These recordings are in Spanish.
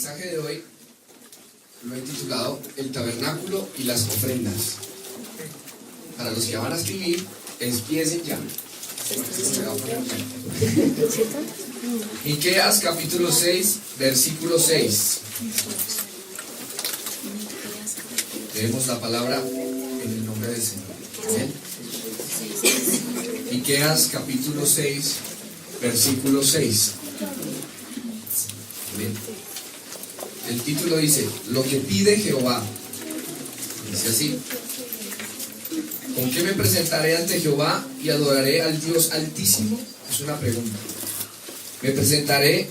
mensaje de hoy lo he titulado El tabernáculo y las ofrendas. Para los que van a escribir, empiecen ya. Miqueas capítulo 6, versículo 6. Leemos la palabra en el nombre del Señor. ¿Amén? Miqueas capítulo 6, versículo 6. Amén. El título dice: lo que pide Jehová. Dice así: ¿con qué me presentaré ante Jehová y adoraré al Dios Altísimo? Es una pregunta. Me presentaré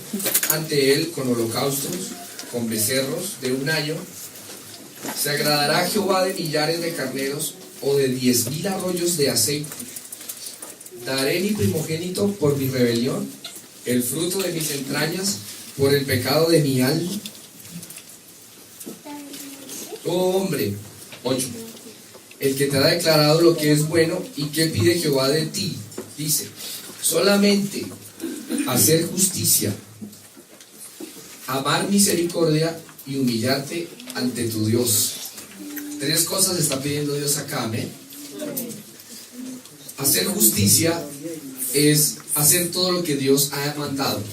ante Él con holocaustos, con becerros de un año. ¿Se agradará Jehová de millares de carneros o de 10,000 arroyos de aceite? ¿Daré mi primogénito por mi rebelión, el fruto de mis entrañas por el pecado de mi alma? Oh hombre, 8. El que te ha declarado lo que es bueno y que pide Jehová de ti, dice: solamente hacer justicia, amar misericordia y humillarte ante tu Dios. 3 cosas está pidiendo Dios acá, amén. Hacer justicia es hacer todo lo que Dios ha mandado.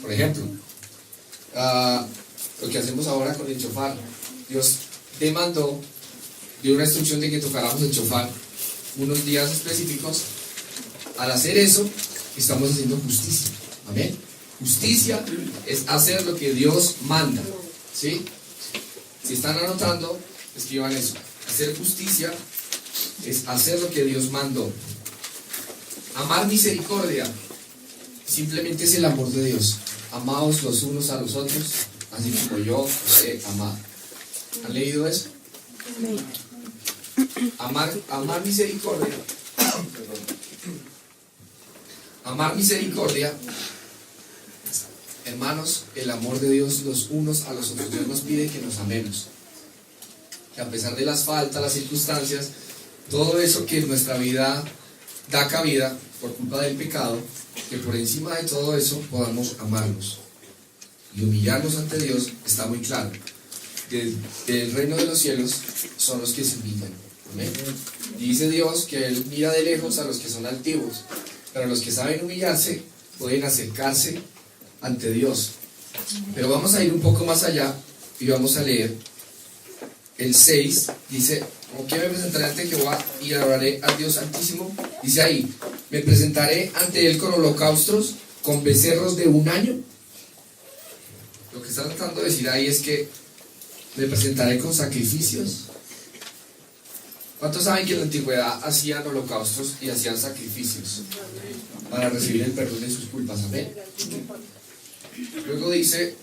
Por ejemplo, lo que hacemos ahora con el shofar. Dios demandó, dio una instrucción de que tocáramos el shofar unos días específicos. Al hacer eso, estamos haciendo justicia. Amén. Justicia es hacer lo que Dios manda. ¿Sí? Si están anotando, escriban eso. Hacer justicia es hacer lo que Dios mandó. Amar misericordia simplemente es el amor de Dios. Amaos los unos a los otros, así como yo os he amado. ¿Han leído eso? Amar misericordia. Amar misericordia, hermanos, el amor de Dios los unos a los otros. Dios nos pide que nos amemos, que a pesar de las faltas, las circunstancias, todo eso que en nuestra vida da cabida por culpa del pecado, que por encima de todo eso podamos amarnos y humillarnos ante Dios. Está muy claro. Del reino de los cielos son los que se humillan. ¿Amén? Dice Dios que Él mira de lejos a los que son altivos, pero los que saben humillarse pueden acercarse ante Dios. Pero vamos a ir un poco más allá y vamos a leer el 6. Dice: ¿con qué me presentaré ante Jehová y adoraré al Dios Altísimo? Dice ahí: me presentaré ante Él con holocaustos, con becerros de un año. Lo que está tratando de decir ahí es que me presentaré con sacrificios. ¿Cuántos saben que en la antigüedad hacían holocaustos y hacían sacrificios para recibir el perdón de sus culpas? Amén. Luego dice: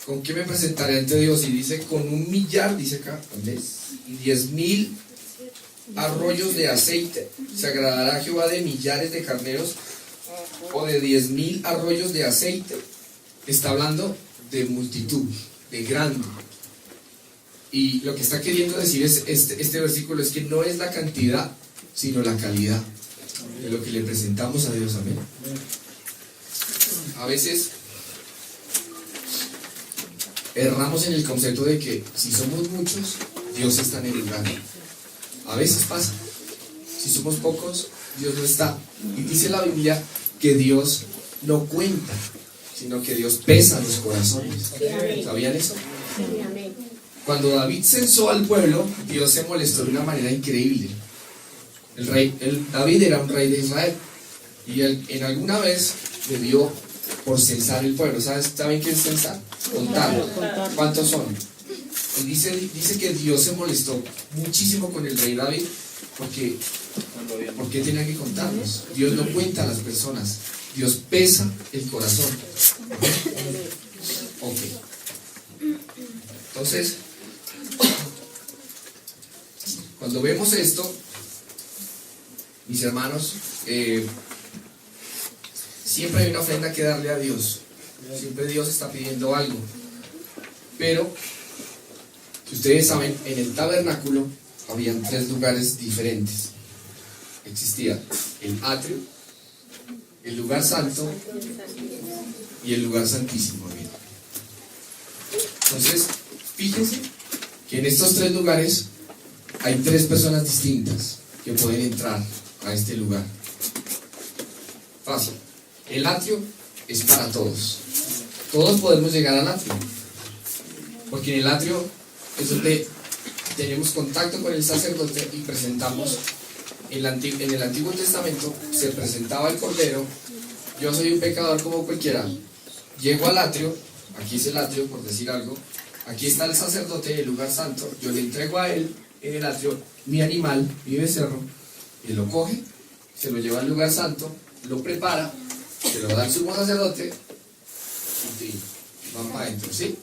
¿con qué me presentaré ante Dios? Y dice: con 1,000,000, dice acá, y 10,000 arroyos de aceite. ¿Se agradará Jehová de millares de carneros o de 10,000 arroyos de aceite? Está hablando de multitud, de grande. Y lo que está queriendo decir es este versículo es que no es la cantidad, sino la calidad de lo que le presentamos a Dios. Amén. A veces erramos en el concepto de que si somos muchos, Dios está en el lugar. A veces pasa. Si somos pocos, Dios no está. Y dice la Biblia que Dios no cuenta, sino que Dios pesa los corazones. ¿Sabían eso? Cuando David censó al pueblo, Dios se molestó de una manera increíble. David era un rey de Israel y él en alguna vez le dio por censar el pueblo. ¿Saben qué es censar? Contar. ¿Cuántos son? Y dice que Dios se molestó muchísimo con el rey David porque tenía que contarlos. Dios no cuenta a las personas, Dios pesa el corazón. Ok. Entonces, cuando vemos esto, mis hermanos, siempre hay una ofrenda que darle a Dios. Siempre Dios está pidiendo algo. Pero, si ustedes saben, en el tabernáculo habían 3 lugares diferentes. Existía el atrio, el lugar santo y el lugar santísimo. Entonces, fíjense que en estos tres lugares hay tres personas distintas que pueden entrar a este lugar. Fácil. El atrio es para todos. Todos podemos llegar al atrio. Porque en el atrio es donde tenemos contacto con el sacerdote y presentamos. En el Antiguo Testamento se presentaba el Cordero. Yo soy un pecador como cualquiera. Llego al atrio. Aquí es el atrio, por decir algo. Aquí está el sacerdote, el lugar santo. Yo le entrego a él en el atrio mi animal, mi becerro. Él lo coge, se lo lleva al lugar santo, lo prepara, se lo da al sumo sacerdote y van para adentro, ¿sí?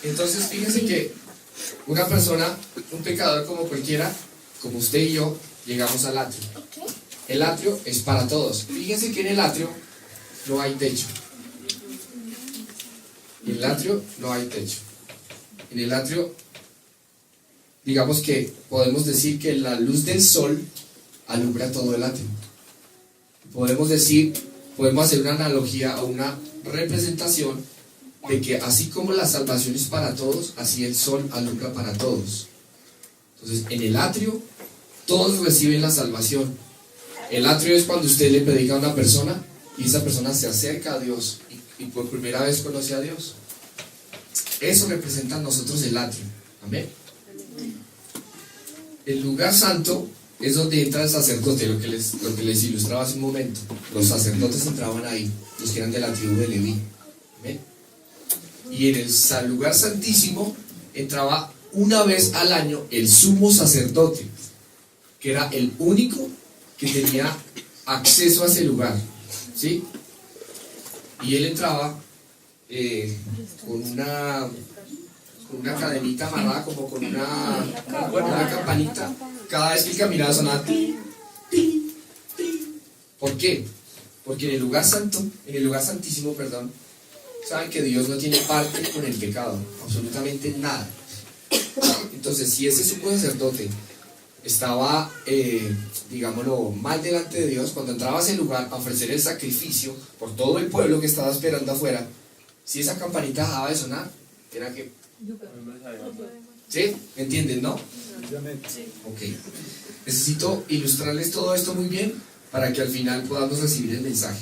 Entonces fíjense que una persona, un pecador como cualquiera, como usted y yo, llegamos al atrio. El atrio es para todos. Fíjense que en el atrio no hay techo. En el atrio no hay techo. En el atrio, digamos que podemos decir que la luz del sol alumbra todo el atrio. Podemos hacer una analogía o una representación de que así como la salvación es para todos, así el sol alumbra para todos. Entonces, en el atrio, todos reciben la salvación. El atrio es cuando usted le predica a una persona y esa persona se acerca a Dios y por primera vez conoce a Dios. Eso representa a nosotros el atrio. Amén. El lugar santo es donde entra el sacerdote, lo que les ilustraba hace un momento. Los sacerdotes entraban ahí, los que eran de la tribu de Leví. ¿Amén? Y en el lugar santísimo entraba una vez al año el sumo sacerdote, que era el único que tenía acceso a ese lugar, ¿sí? Y él entraba con una cadenita amarrada, como con una campanita. Cada vez que él caminaba sonaba ti, ti, ti. ¿Por qué? Porque en el lugar santísimo, saben que Dios no tiene parte con el pecado, absolutamente nada. Entonces, si ese sumo sacerdote estaba, digámoslo, mal delante de Dios, cuando entraba a ese lugar a ofrecer el sacrificio por todo el pueblo que estaba esperando afuera, si esa campanita dejaba de sonar, era que... ¿Sí? ¿Me entienden, no? Ok. Necesito ilustrarles todo esto muy bien para que al final podamos recibir el mensaje.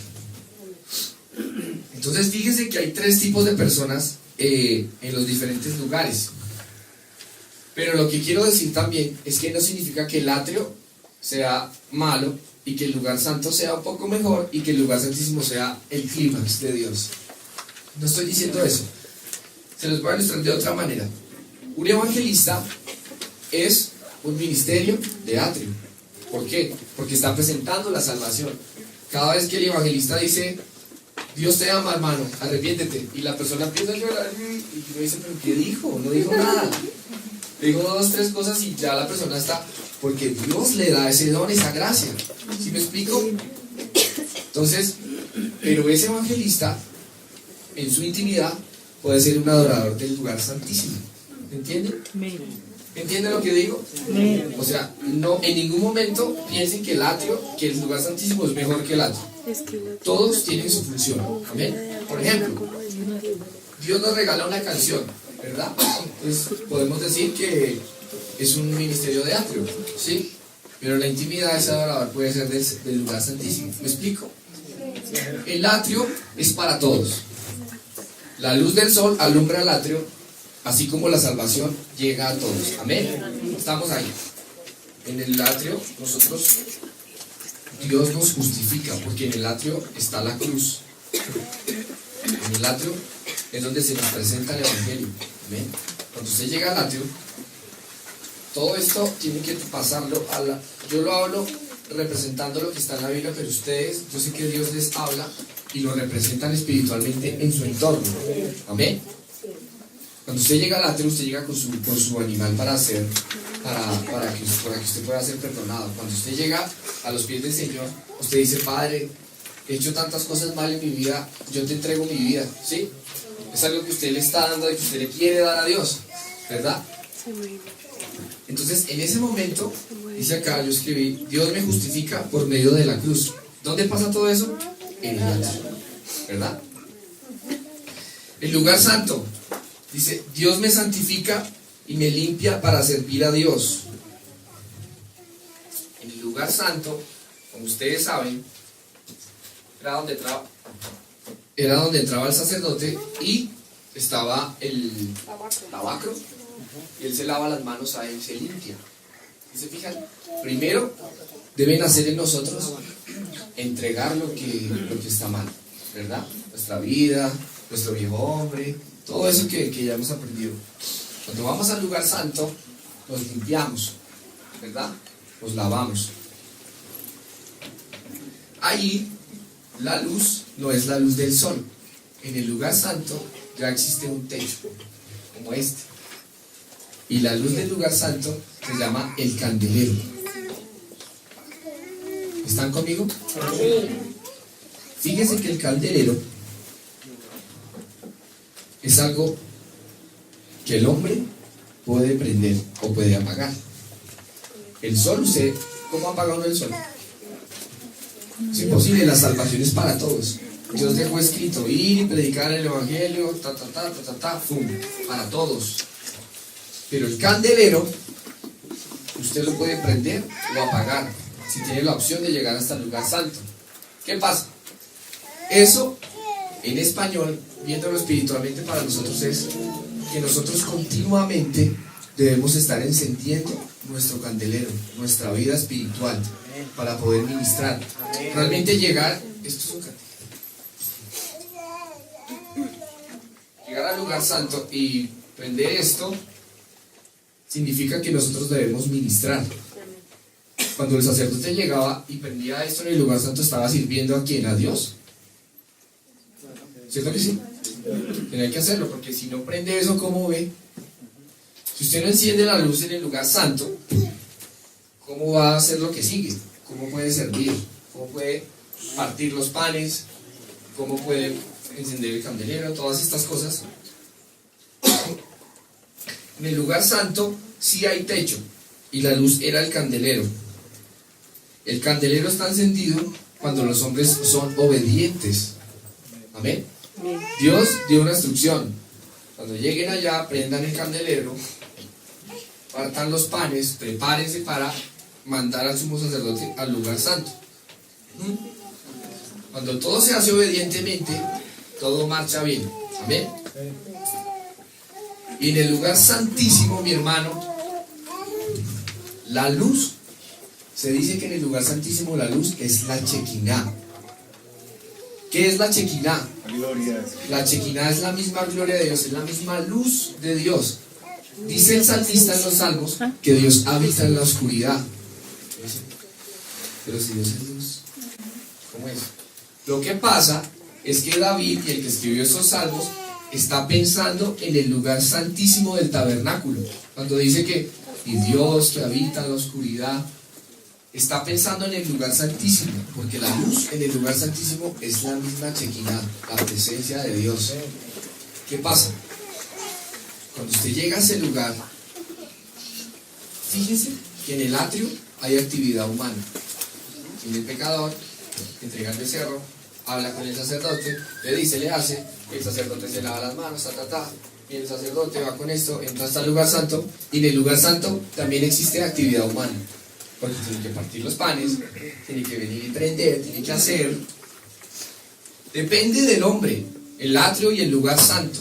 Entonces, fíjense que hay tres tipos de personas en los diferentes lugares. Pero lo que quiero decir también es que no significa que el atrio sea malo y que el lugar santo sea un poco mejor y que el lugar santísimo sea el clímax de Dios. No estoy diciendo eso. Se los voy a ilustrar de otra manera. Un evangelista es un ministerio de atrio. ¿Por qué? Porque está presentando la salvación. Cada vez que el evangelista dice, Dios te ama, hermano, arrepiéntete, y la persona empieza a llorar y uno dice, pero ¿qué dijo? No dijo nada. Dijo 2, 3 cosas y ya la persona está, porque Dios le da ese don, esa gracia. ¿Sí me explico? Entonces, pero ese evangelista en su intimidad puede ser un adorador del lugar santísimo. ¿Entienden? ¿Entienden lo que digo? O sea, no, en ningún momento piensen que el lugar santísimo es mejor que el atrio. Todos tienen su función. ¿Amén? Por ejemplo, Dios nos regala una canción, ¿verdad? Entonces podemos decir que es un ministerio de atrio, ¿sí? Pero la intimidad de ese adorador puede ser del lugar santísimo. ¿Me explico? El atrio es para todos. La luz del sol alumbra el atrio, así como la salvación llega a todos. Amén. Estamos ahí. En el atrio, Dios nos justifica, porque en el atrio está la cruz. En el atrio es donde se nos presenta el evangelio. Amén. Cuando usted llega al atrio, todo esto tiene que pasarlo yo lo hablo representando lo que está en la Biblia, pero ustedes, yo sé que Dios les habla y lo representan espiritualmente en su entorno. Amén. Cuando usted llega al atrio, usted llega con su animal para que usted pueda ser perdonado. Cuando usted llega a los pies del Señor, usted dice, Padre, he hecho tantas cosas mal en mi vida, yo te entrego mi vida, ¿sí? Es algo que usted le está dando, que usted le quiere dar a Dios, ¿verdad? Entonces, en ese momento, dice acá, yo escribí, Dios me justifica por medio de la cruz. ¿Dónde pasa todo eso? En el atrio, ¿verdad? El lugar santo. Dice, Dios me santifica y me limpia para servir a Dios. En el lugar santo, como ustedes saben, era donde entraba el sacerdote y estaba el lavacro, y él se lava las manos a él, se limpia. ¿Y se fijan? Primero deben hacer en nosotros entregar lo que está mal, ¿verdad? Nuestra vida, nuestro viejo hombre, todo eso que ya hemos aprendido. Cuando vamos al lugar santo, nos limpiamos, ¿verdad? Nos lavamos. Ahí la luz no es la luz del sol. En el lugar santo ya existe un techo, como este. Y la luz del lugar santo se llama el candelero. ¿Están conmigo? Fíjense que el candelero es algo que el hombre puede prender o puede apagar. El sol, ¿usted cómo apaga uno el sol? Es imposible, la salvación es para todos. Dios dejó escrito, ir y predicar el evangelio, ¡fum! Para todos. Pero el candelero, usted lo puede prender o apagar, si tiene la opción de llegar hasta el lugar santo. ¿Qué pasa? Eso, en español, viéndolo espiritualmente para nosotros, es que nosotros continuamente debemos estar encendiendo nuestro candelero, nuestra vida espiritual, para poder ministrar. Realmente llegar, esto es un candelero. Llegar al lugar santo y prender esto significa que nosotros debemos ministrar. Cuando el sacerdote llegaba y prendía esto en el lugar santo, estaba sirviendo a quién, a Dios. ¿Cierto que sí? Tenía que hacerlo, porque si no prende eso, ¿cómo ve? Si usted no enciende la luz en el lugar santo, ¿cómo va a hacer lo que sigue? ¿Cómo puede servir? ¿Cómo puede partir los panes? ¿Cómo puede encender el candelero? Todas estas cosas. En el lugar santo sí hay techo, y la luz era el candelero. El candelero está encendido cuando los hombres son obedientes. Amén. Dios dio una instrucción. Cuando lleguen allá, prendan el candelero, partan los panes, prepárense para mandar al sumo sacerdote al lugar santo. Cuando todo se hace obedientemente, todo marcha bien. Amén. Y en el lugar santísimo, mi hermano, la luz, se dice que en el lugar santísimo la luz es la Chequiná. ¿Qué es la Chequiná? La Chequiná es la misma gloria de Dios, es la misma luz de Dios. Dice el salmista en los Salmos que Dios habita en la oscuridad. Pero si Dios es luz, ¿cómo es? Lo que pasa es que David, y el que escribió esos salmos, está pensando en el lugar santísimo del tabernáculo. Cuando dice que y Dios que habita en la oscuridad, está pensando en el lugar santísimo, porque la luz en el lugar santísimo es la misma Chequiná, la presencia de Dios. ¿Qué pasa? Cuando usted llega a ese lugar, fíjese que en el atrio hay actividad humana. Viene el pecador, entrega el becerro, habla con el sacerdote, le dice, le hace, el sacerdote se lava las manos, y el sacerdote va con esto, entra hasta el lugar santo, y en el lugar santo también existe actividad humana, porque tiene que partir los panes, tiene que venir y prender, tiene que hacer. Depende del hombre, el atrio y el lugar santo.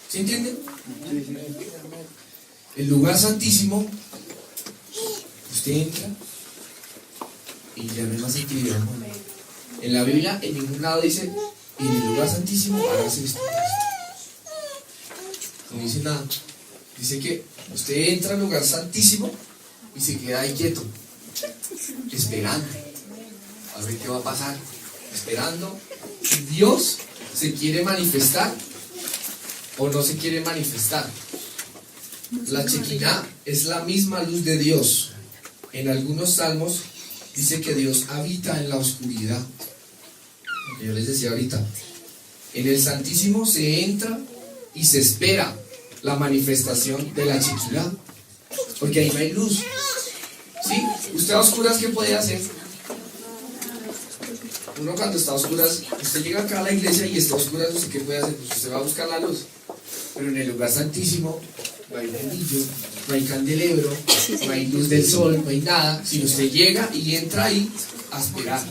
¿Sí entienden? El lugar santísimo, usted entra y ya no hay más actividad humana. En la Biblia, en ningún lado dice, y en el lugar santísimo hágase esto. No dice nada. Dice que usted entra al lugar santísimo y se queda ahí quieto, esperando a ver qué va a pasar, esperando si Dios se quiere manifestar o no se quiere manifestar. La Chequiná es la misma luz de Dios. En algunos salmos dice que Dios habita en la oscuridad. Lo que yo les decía ahorita, en el Santísimo se entra y se espera la manifestación de la Chequiná, porque ahí no hay luz. ¿Sí? ¿Usted a oscuras qué puede hacer? Uno cuando está a oscuras, usted llega acá a la iglesia y está a oscuras, ¿usted qué puede hacer? Pues usted va a buscar la luz. Pero en el lugar santísimo no hay bombillo, no hay candelero, no hay luz del sol, no hay nada, sino usted llega y entra ahí a esperar.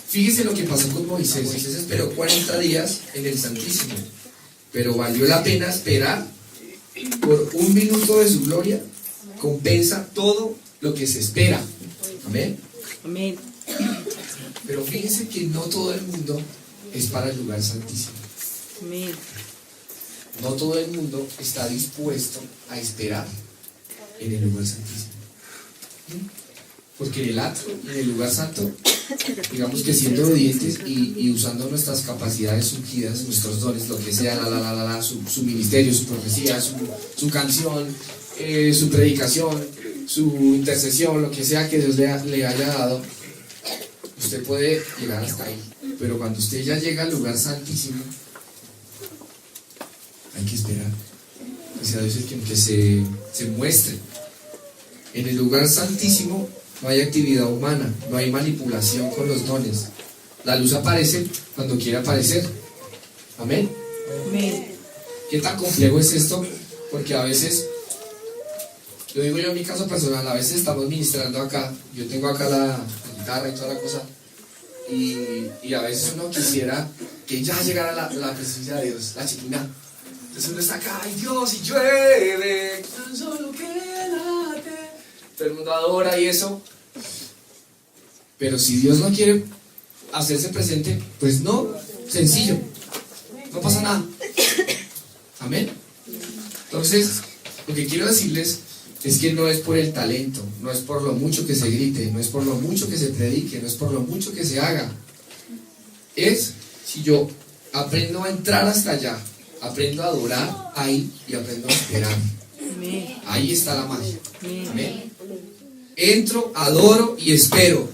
Fíjese lo que pasó con Moisés. Moisés esperó 40 días en el Santísimo, pero valió la pena esperar. Por un minuto de su gloria compensa todo lo que se espera. Amén. Amén. Pero fíjense que no todo el mundo es para el lugar santísimo. Amén. No todo el mundo está dispuesto a esperar en el lugar santísimo. Porque en el atrio, en el lugar santo, digamos que siendo obedientes y usando nuestras capacidades ungidas, nuestros dones, lo que sea, su ministerio, su profecía, su canción, su predicación, su intercesión, lo que sea que Dios le haya dado, usted puede llegar hasta ahí. Pero cuando usted ya llega al lugar santísimo, hay que esperar que sea Dios el que se muestre. En el lugar santísimo no hay actividad humana, no hay manipulación con los dones. La luz aparece cuando quiere aparecer. Amén. Amén. ¿Qué tan complejo es esto? Porque a veces, lo digo yo en mi caso personal, a veces estamos ministrando acá, yo tengo acá la guitarra y toda la cosa, y a veces uno quisiera que ya llegara la presencia de Dios, la chiquina. Entonces uno está acá, ay Dios, y llueve, tan solo quédate. Todo el mundo adora y eso. Pero si Dios no quiere hacerse presente, pues no, sencillo, no pasa nada. Amén. Entonces, lo que quiero decirles es que no es por el talento, no es por lo mucho que se grite, no es por lo mucho que se predique, no es por lo mucho que se haga. Es si yo aprendo a entrar hasta allá, aprendo a adorar ahí y aprendo a esperar. Amén. Ahí está la magia. Amén. Amén. Entro, adoro y espero.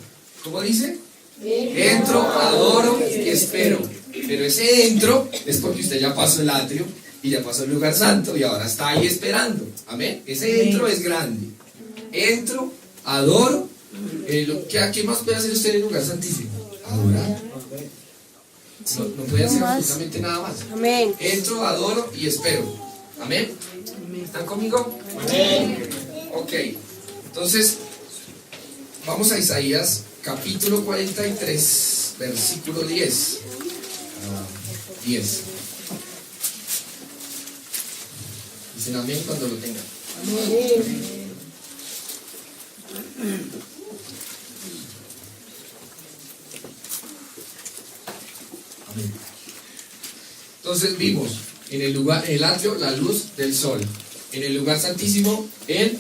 ¿Cómo dice? Entro, adoro y espero. Pero ese entro es porque usted ya pasó el atrio y ya pasó el lugar santo y ahora está ahí esperando. Amén. Ese entro es grande. Entro, adoro. ¿Qué más puede hacer usted en el lugar santísimo? Adorar. No puede hacer absolutamente nada más. Amén. Entro, adoro y espero. Amén. ¿Están conmigo? Amén. Ok. Entonces, vamos a Isaías capítulo 43, versículo 10. 10. Dicen amén cuando lo tengan. Amén. Entonces vimos en el lugar, en el atrio, la luz del sol. En el lugar santísimo, el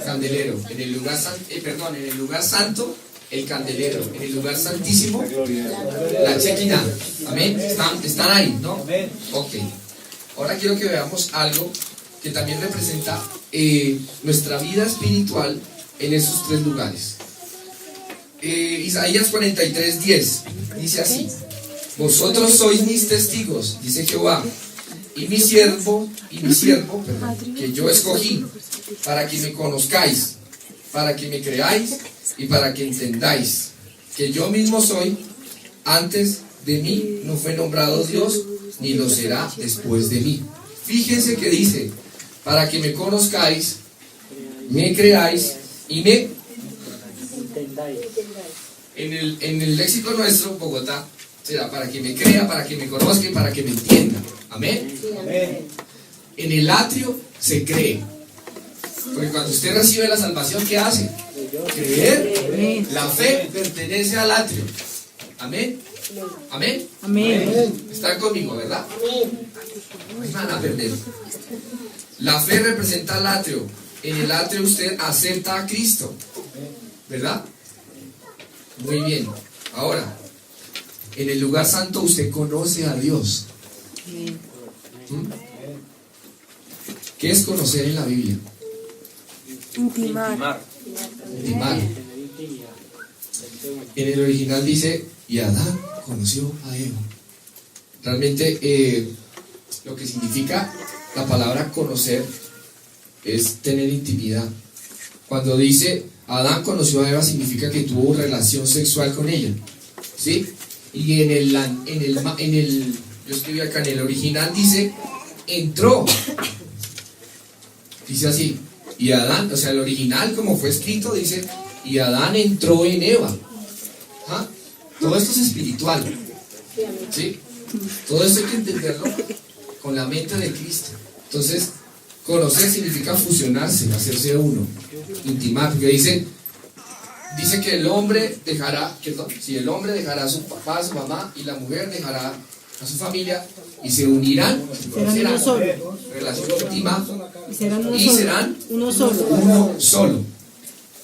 candelero. En el lugar en el lugar santo, el candelero. En el lugar santísimo, la chequina. Amén. Están ahí, ¿no? Ok. Ahora quiero que veamos algo que también representa nuestra vida espiritual en esos tres lugares. Isaías 43, 10 dice así: vosotros sois mis testigos, dice Jehová, y mi siervo, que yo escogí, para que me conozcáis, para que me creáis y para que entendáis que yo mismo soy. Antes de mí no fue nombrado Dios, ni lo será después de mí. Fíjense que dice: para que me conozcáis, me creáis y me... En el léxico nuestro, Bogotá, será para que me crea, para que me conozca y para que me entienda. Amén. Amén. En el atrio se cree. Porque cuando usted recibe la salvación, ¿qué hace? Creer. La fe pertenece al atrio. Amén. Amén. Amén. Están conmigo, ¿verdad? No hay nada a perder. La fe representa al atrio. En el atrio usted acepta a Cristo, ¿verdad? Muy bien. Ahora, en el lugar santo usted conoce a Dios. ¿Mm? ¿Qué es conocer en la Biblia? Intimar. Intimar. En el original dice: y Adán conoció a Eva. Realmente lo que significa la palabra conocer es tener intimidad. Cuando dice Adán conoció a Eva, significa que tuvo relación sexual con ella, ¿sí? Y en yo escribí acá en el original, dice, entró. Dice así, y Adán, o sea, el original como fue escrito, dice, y Adán entró en Eva. ¿Ah? Todo esto es espiritual. ¿Sí? Todo esto hay que entenderlo con la mente de Cristo. Entonces, conocer significa fusionarse, hacerse uno, intimar, porque dice que el hombre dejará, si el hombre dejará a su papá, a su mamá, y la mujer dejará a su familia, y se unirán, Serán uno solo. relación íntima, Y serán uno y solo. serán Uno solo. uno solo.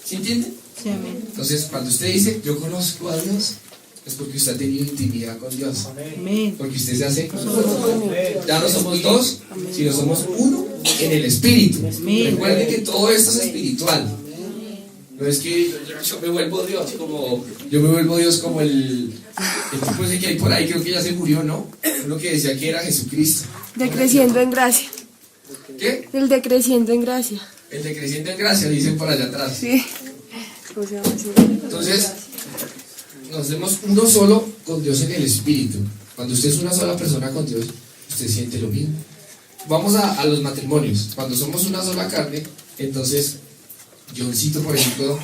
¿Sí entiende? Sí, amén. Entonces, cuando usted dice, yo conozco a Dios, es porque usted ha tenido intimidad con Dios. Amén. Porque usted se hace, ya no somos dos, sino somos uno en el espíritu. Recuerden que todo esto es espiritual. No es que yo me vuelvo Dios como el tipo ese que hay por ahí, creo que ya se murió, ¿no? Uno que decía que era Jesucristo. Decreciendo en gracia. ¿Qué? El decreciendo en gracia. El decreciente en gracia, dicen por allá atrás. Sí. ¿Cómo se llama así? Entonces, nos hacemos uno solo con Dios en el espíritu. Cuando usted es una sola persona con Dios, usted siente lo mismo. Vamos a los matrimonios. Cuando somos una sola carne, entonces, Johncito, por ejemplo,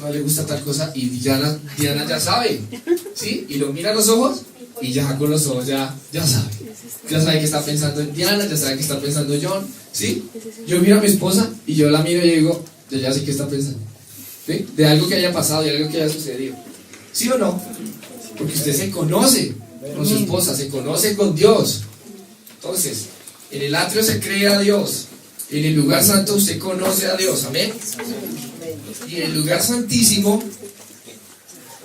no le gusta tal cosa y Diana ya sabe, ¿sí? Y lo mira a los ojos y ya con los ojos ya sabe. Ya sabe que está pensando en Diana, ya sabe que está pensando en John, ¿sí? Yo miro a mi esposa y yo la miro y digo, yo ya sé qué está pensando, ¿sí? De algo que haya pasado, de algo que haya sucedido. ¿Sí o no? Porque usted se conoce con su esposa, se conoce con Dios. Entonces, en el atrio se cree a Dios. En el lugar santo usted conoce a Dios, amén. Y en el lugar santísimo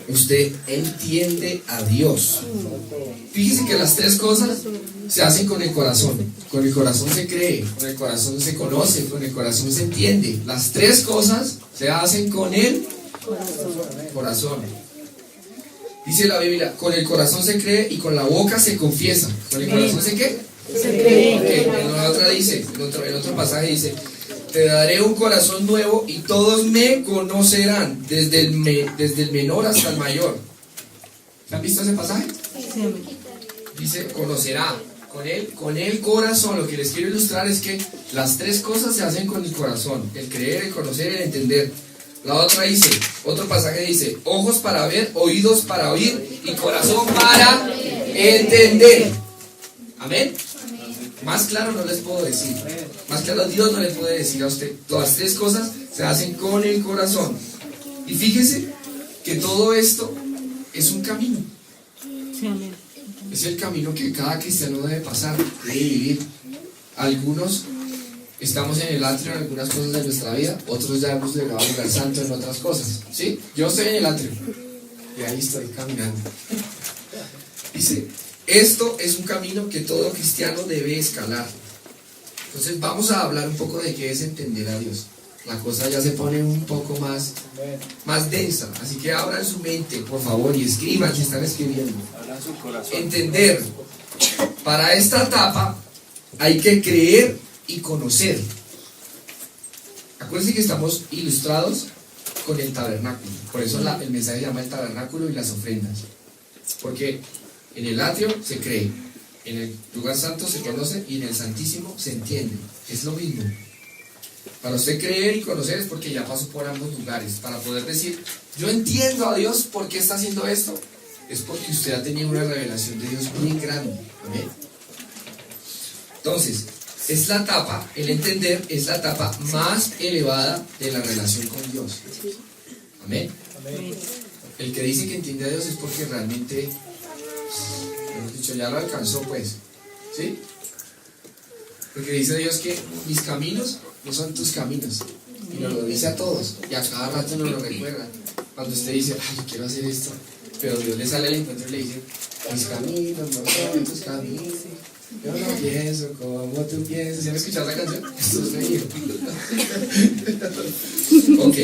usted entiende a Dios. Fíjese que las tres cosas se hacen con el corazón. Con el corazón se cree, con el corazón se conoce, con el corazón se entiende. Las tres cosas se hacen con el corazón. Dice la Biblia, con el corazón se cree y con la boca se confiesa. ¿Con el corazón se qué? Se cree. Okay. En otro pasaje dice, te daré un corazón nuevo y todos me conocerán, desde el menor hasta el mayor. ¿Han visto ese pasaje? Sí, amén. Dice, conocerá. Con el corazón, lo que les quiero ilustrar es que las tres cosas se hacen con el corazón: el creer, el conocer, el entender. La otra dice, otro pasaje dice, ojos para ver, oídos para oír y corazón para entender. Amén. Más claro no les puedo decir. Más claro Dios no le puede decir a usted. Las tres cosas se hacen con el corazón. Y fíjese que todo esto es un camino. Sí, amén. Es el camino que cada cristiano debe pasar, debe vivir. Algunos estamos en el atrio en algunas cosas de nuestra vida, otros ya hemos llegado al lugar santo en otras cosas. ¿Sí? Yo estoy en el atrio y ahí estoy caminando. Dice, esto es un camino que todo cristiano debe escalar. Entonces vamos a hablar un poco de qué es entender a Dios. La cosa ya se pone un poco más densa, así que abran su mente, por favor, y escriban si están escribiendo. Entender. Para esta etapa hay que creer y conocer. Acuérdense que estamos ilustrados con el tabernáculo. Por eso el mensaje se llama el tabernáculo y las ofrendas. Porque en el atrio se cree, en el lugar santo se conoce y en el santísimo se entiende. Es lo mismo. Para usted creer y conocer es porque ya pasó por ambos lugares. Para poder decir, yo entiendo a Dios, ¿por qué está haciendo esto? Es porque usted ha tenido una revelación de Dios muy grande. Amén. Entonces, es la etapa, el entender es la etapa más elevada de la relación con Dios. Amén. El que dice que entiende a Dios es porque realmente, hemos dicho, ya lo alcanzó, pues. ¿Sí? Porque dice Dios que mis caminos no son tus caminos. Y nos lo dice a todos. Y a cada rato nos lo recuerda. Cuando usted dice, ay, yo quiero hacer esto, pero Dios le sale al encuentro y le dice, mis caminos no son tus caminos. Yo no pienso como tú piensas. ¿Se han escuchado esa canción? Esto es reír. Ok.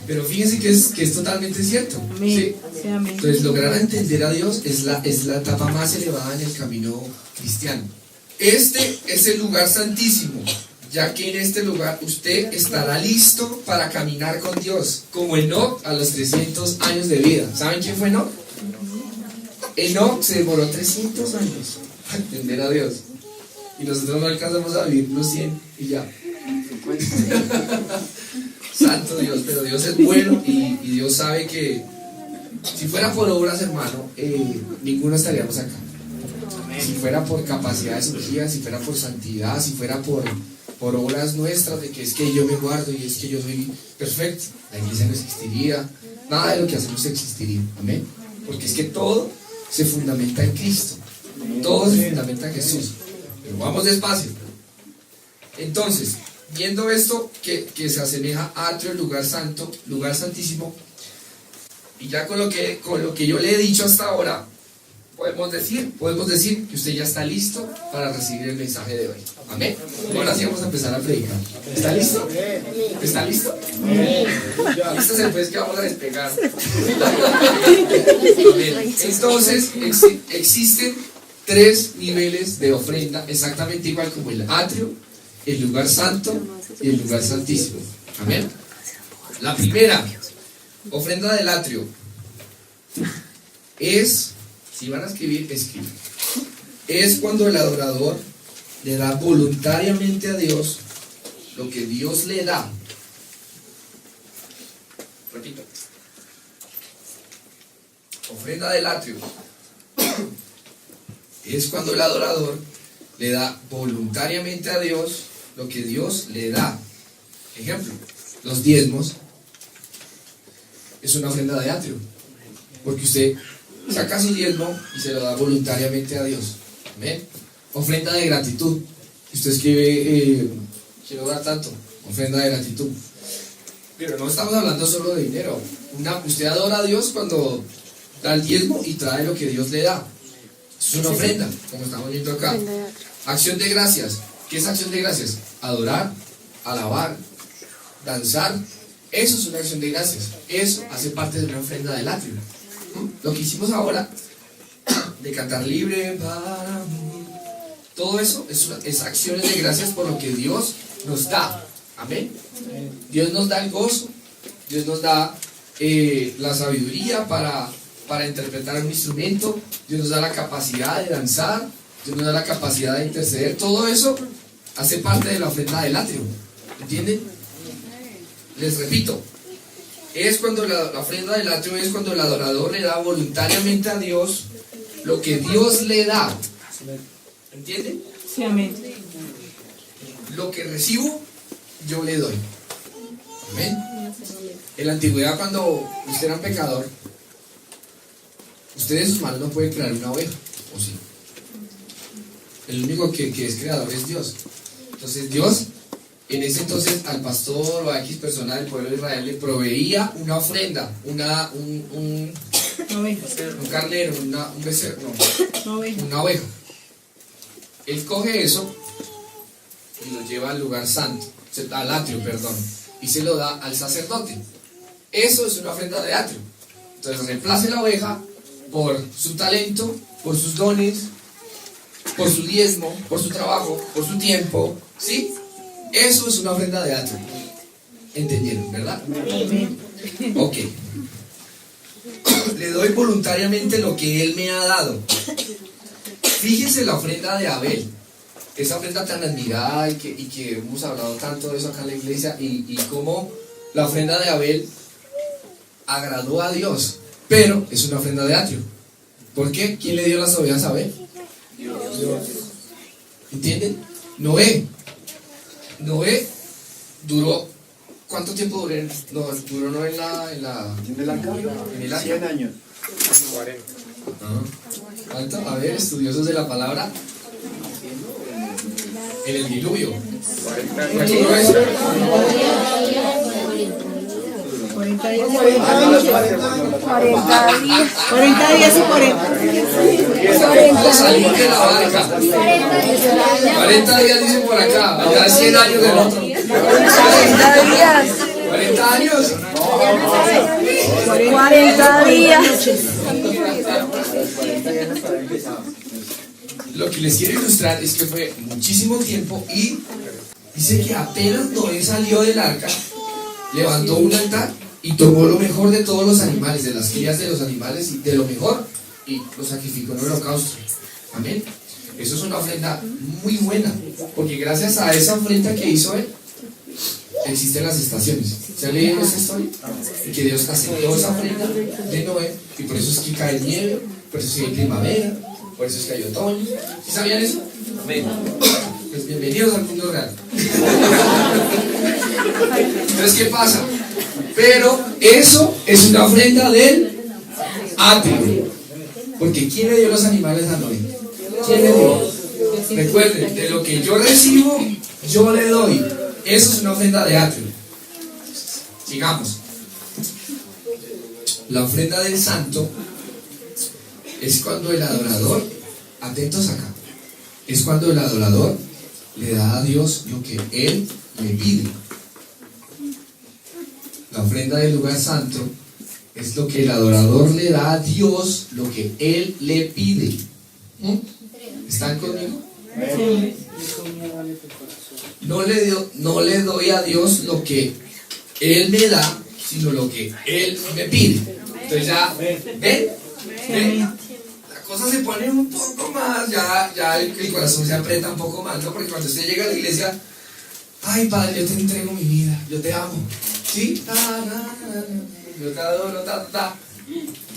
Pero fíjense que es totalmente cierto. ¿Sí? Sí, amén. Entonces, lograr entender a Dios es la etapa más elevada en el camino cristiano. Este es el lugar santísimo, ya que en este lugar usted estará listo para caminar con Dios, como Enoc a los 300 años de vida. ¿Saben quién fue Enoc? Enoc se demoró 300 años para entender a Dios. Y nosotros no alcanzamos a vivir los 100 y ya. Santo Dios, pero Dios es bueno y Dios sabe que si fuera por obras, hermano, ninguno estaríamos acá. Si fuera por capacidades surgidas, si fuera por santidad, si fuera por obras nuestras, de que es que yo me guardo y es que yo soy perfecto, la iglesia no existiría, nada de lo que hacemos existiría. Amén. Porque es que todo se fundamenta en Cristo, todo se fundamenta en Jesús. Pero vamos despacio. Entonces, viendo esto que se asemeja a atrio, lugar santo, lugar santísimo, y ya con lo que yo le he dicho hasta ahora, podemos decir que usted ya está listo para recibir el mensaje de hoy. Amén. Ahora sí vamos a empezar a predicar. ¿Está listo? ¿Está listo? Listo, después que vamos a despegar. Amén. Entonces, existen 3 niveles de ofrenda, exactamente igual como el atrio, el lugar santo y el lugar santísimo. Amén. La primera ofrenda del atrio es, si van a escribir, escriban. Es cuando el adorador le da voluntariamente a Dios lo que Dios le da. Repito. Ofrenda del atrio es cuando el adorador le da voluntariamente a Dios lo que Dios le da. Ejemplo, los diezmos es una ofrenda de atrio, porque usted saca su diezmo y se lo da voluntariamente a Dios. Amén. Ofrenda de gratitud. Usted escribe, quiero dar tanto, ofrenda de gratitud. Pero no estamos hablando solo de dinero. Usted adora a Dios cuando da el diezmo y trae lo que Dios le da. Es una ofrenda, como estamos viendo acá. Acción de gracias. ¿Qué es acción de gracias? Adorar, alabar, danzar. Eso es una acción de gracias. Eso hace parte de una ofrenda del atrio. Lo que hicimos ahora, de cantar libre para mí, todo eso es acciones de gracias por lo que Dios nos da. Amén. Dios nos da el gozo, Dios nos da la sabiduría para interpretar un instrumento, Dios nos da la capacidad de danzar, Dios nos da la capacidad de interceder. Todo eso hace parte de la ofrenda del atrio. ¿Entienden? Les repito, es cuando la ofrenda del atrio es cuando el adorador le da voluntariamente a Dios lo que Dios le da. ¿Entienden? Sí, amén. Lo que recibo, yo le doy. Amén. En la antigüedad, cuando usted era un pecador, usted de sus manos no puede crear una oveja, ¿o sí? El único que es creador es Dios. Entonces Dios, en ese entonces, al pastor o a X persona del pueblo de Israel le proveía una ofrenda, un carnero, un becerro, una oveja. Él coge eso y lo lleva al lugar santo, al atrio, perdón, y se lo da al sacerdote. Eso es una ofrenda de atrio. Entonces reemplace la oveja por su talento, por sus dones, por su diezmo, por su trabajo, por su tiempo, ¿sí? Eso es una ofrenda de atrio. ¿Entendieron, verdad? Ok. Le doy voluntariamente lo que Él me ha dado. Fíjense la ofrenda de Abel. Esa ofrenda tan admirada y que hemos hablado tanto de eso acá en la iglesia, y cómo la ofrenda de Abel agradó a Dios, pero es una ofrenda de atrio. ¿Por qué? ¿Quién le dio las ovejas a Abel? Dios. ¿Entienden? Noé duró. ¿Cuánto tiempo duró? Duró no en el arca. 100 años. 40. ¿Cuánto? A ver, estudiosos de la palabra. En el diluvio. 40 duró eso? 40 días. 40 días. 40 días y 40. ¿Cómo salir de la barca? 40 días dicen por acá. Allá 100 años del otro. 40 días. 40 años. 40 días. Lo que les quiero ilustrar es que fue muchísimo tiempo, y dice que apenas Noé salió del arca, levantó un altar y tomó lo mejor de todos los animales, de las crías de los animales y de lo mejor, y lo sacrificó en holocausto. Amén. Eso es una ofrenda muy buena, porque gracias a esa ofrenda que hizo él, existen las estaciones. ¿Se ha leído esa historia? Y que Dios aceptó esa ofrenda de Noé, y por eso es que cae nieve, por eso es que hay primavera, por eso es que hay otoño. ¿Sí sabían eso? Amén. Pues bienvenidos al mundo real. Entonces, ¿qué pasa? Pero eso es una ofrenda del atrio. Porque ¿quién le dio los animales a Noé? ¿Quién le dio? Recuerden, de lo que yo recibo, yo le doy. Eso es una ofrenda de atrio. Sigamos. La ofrenda del santo es cuando el adorador, atentos acá, es cuando el adorador le da a Dios lo que él le pide. La ofrenda del lugar santo es lo que el adorador le da a Dios, lo que él le pide. ¿Están conmigo? No le doy a Dios lo que él me da, sino lo que él me pide. Entonces ya, ¿ven? La cosa se pone un poco más, ya el corazón se aprieta un poco más, ¿no? Porque cuando usted llega a la iglesia, ay Padre, yo te entrego mi vida, yo te amo, ¿sí? Yo te adoro,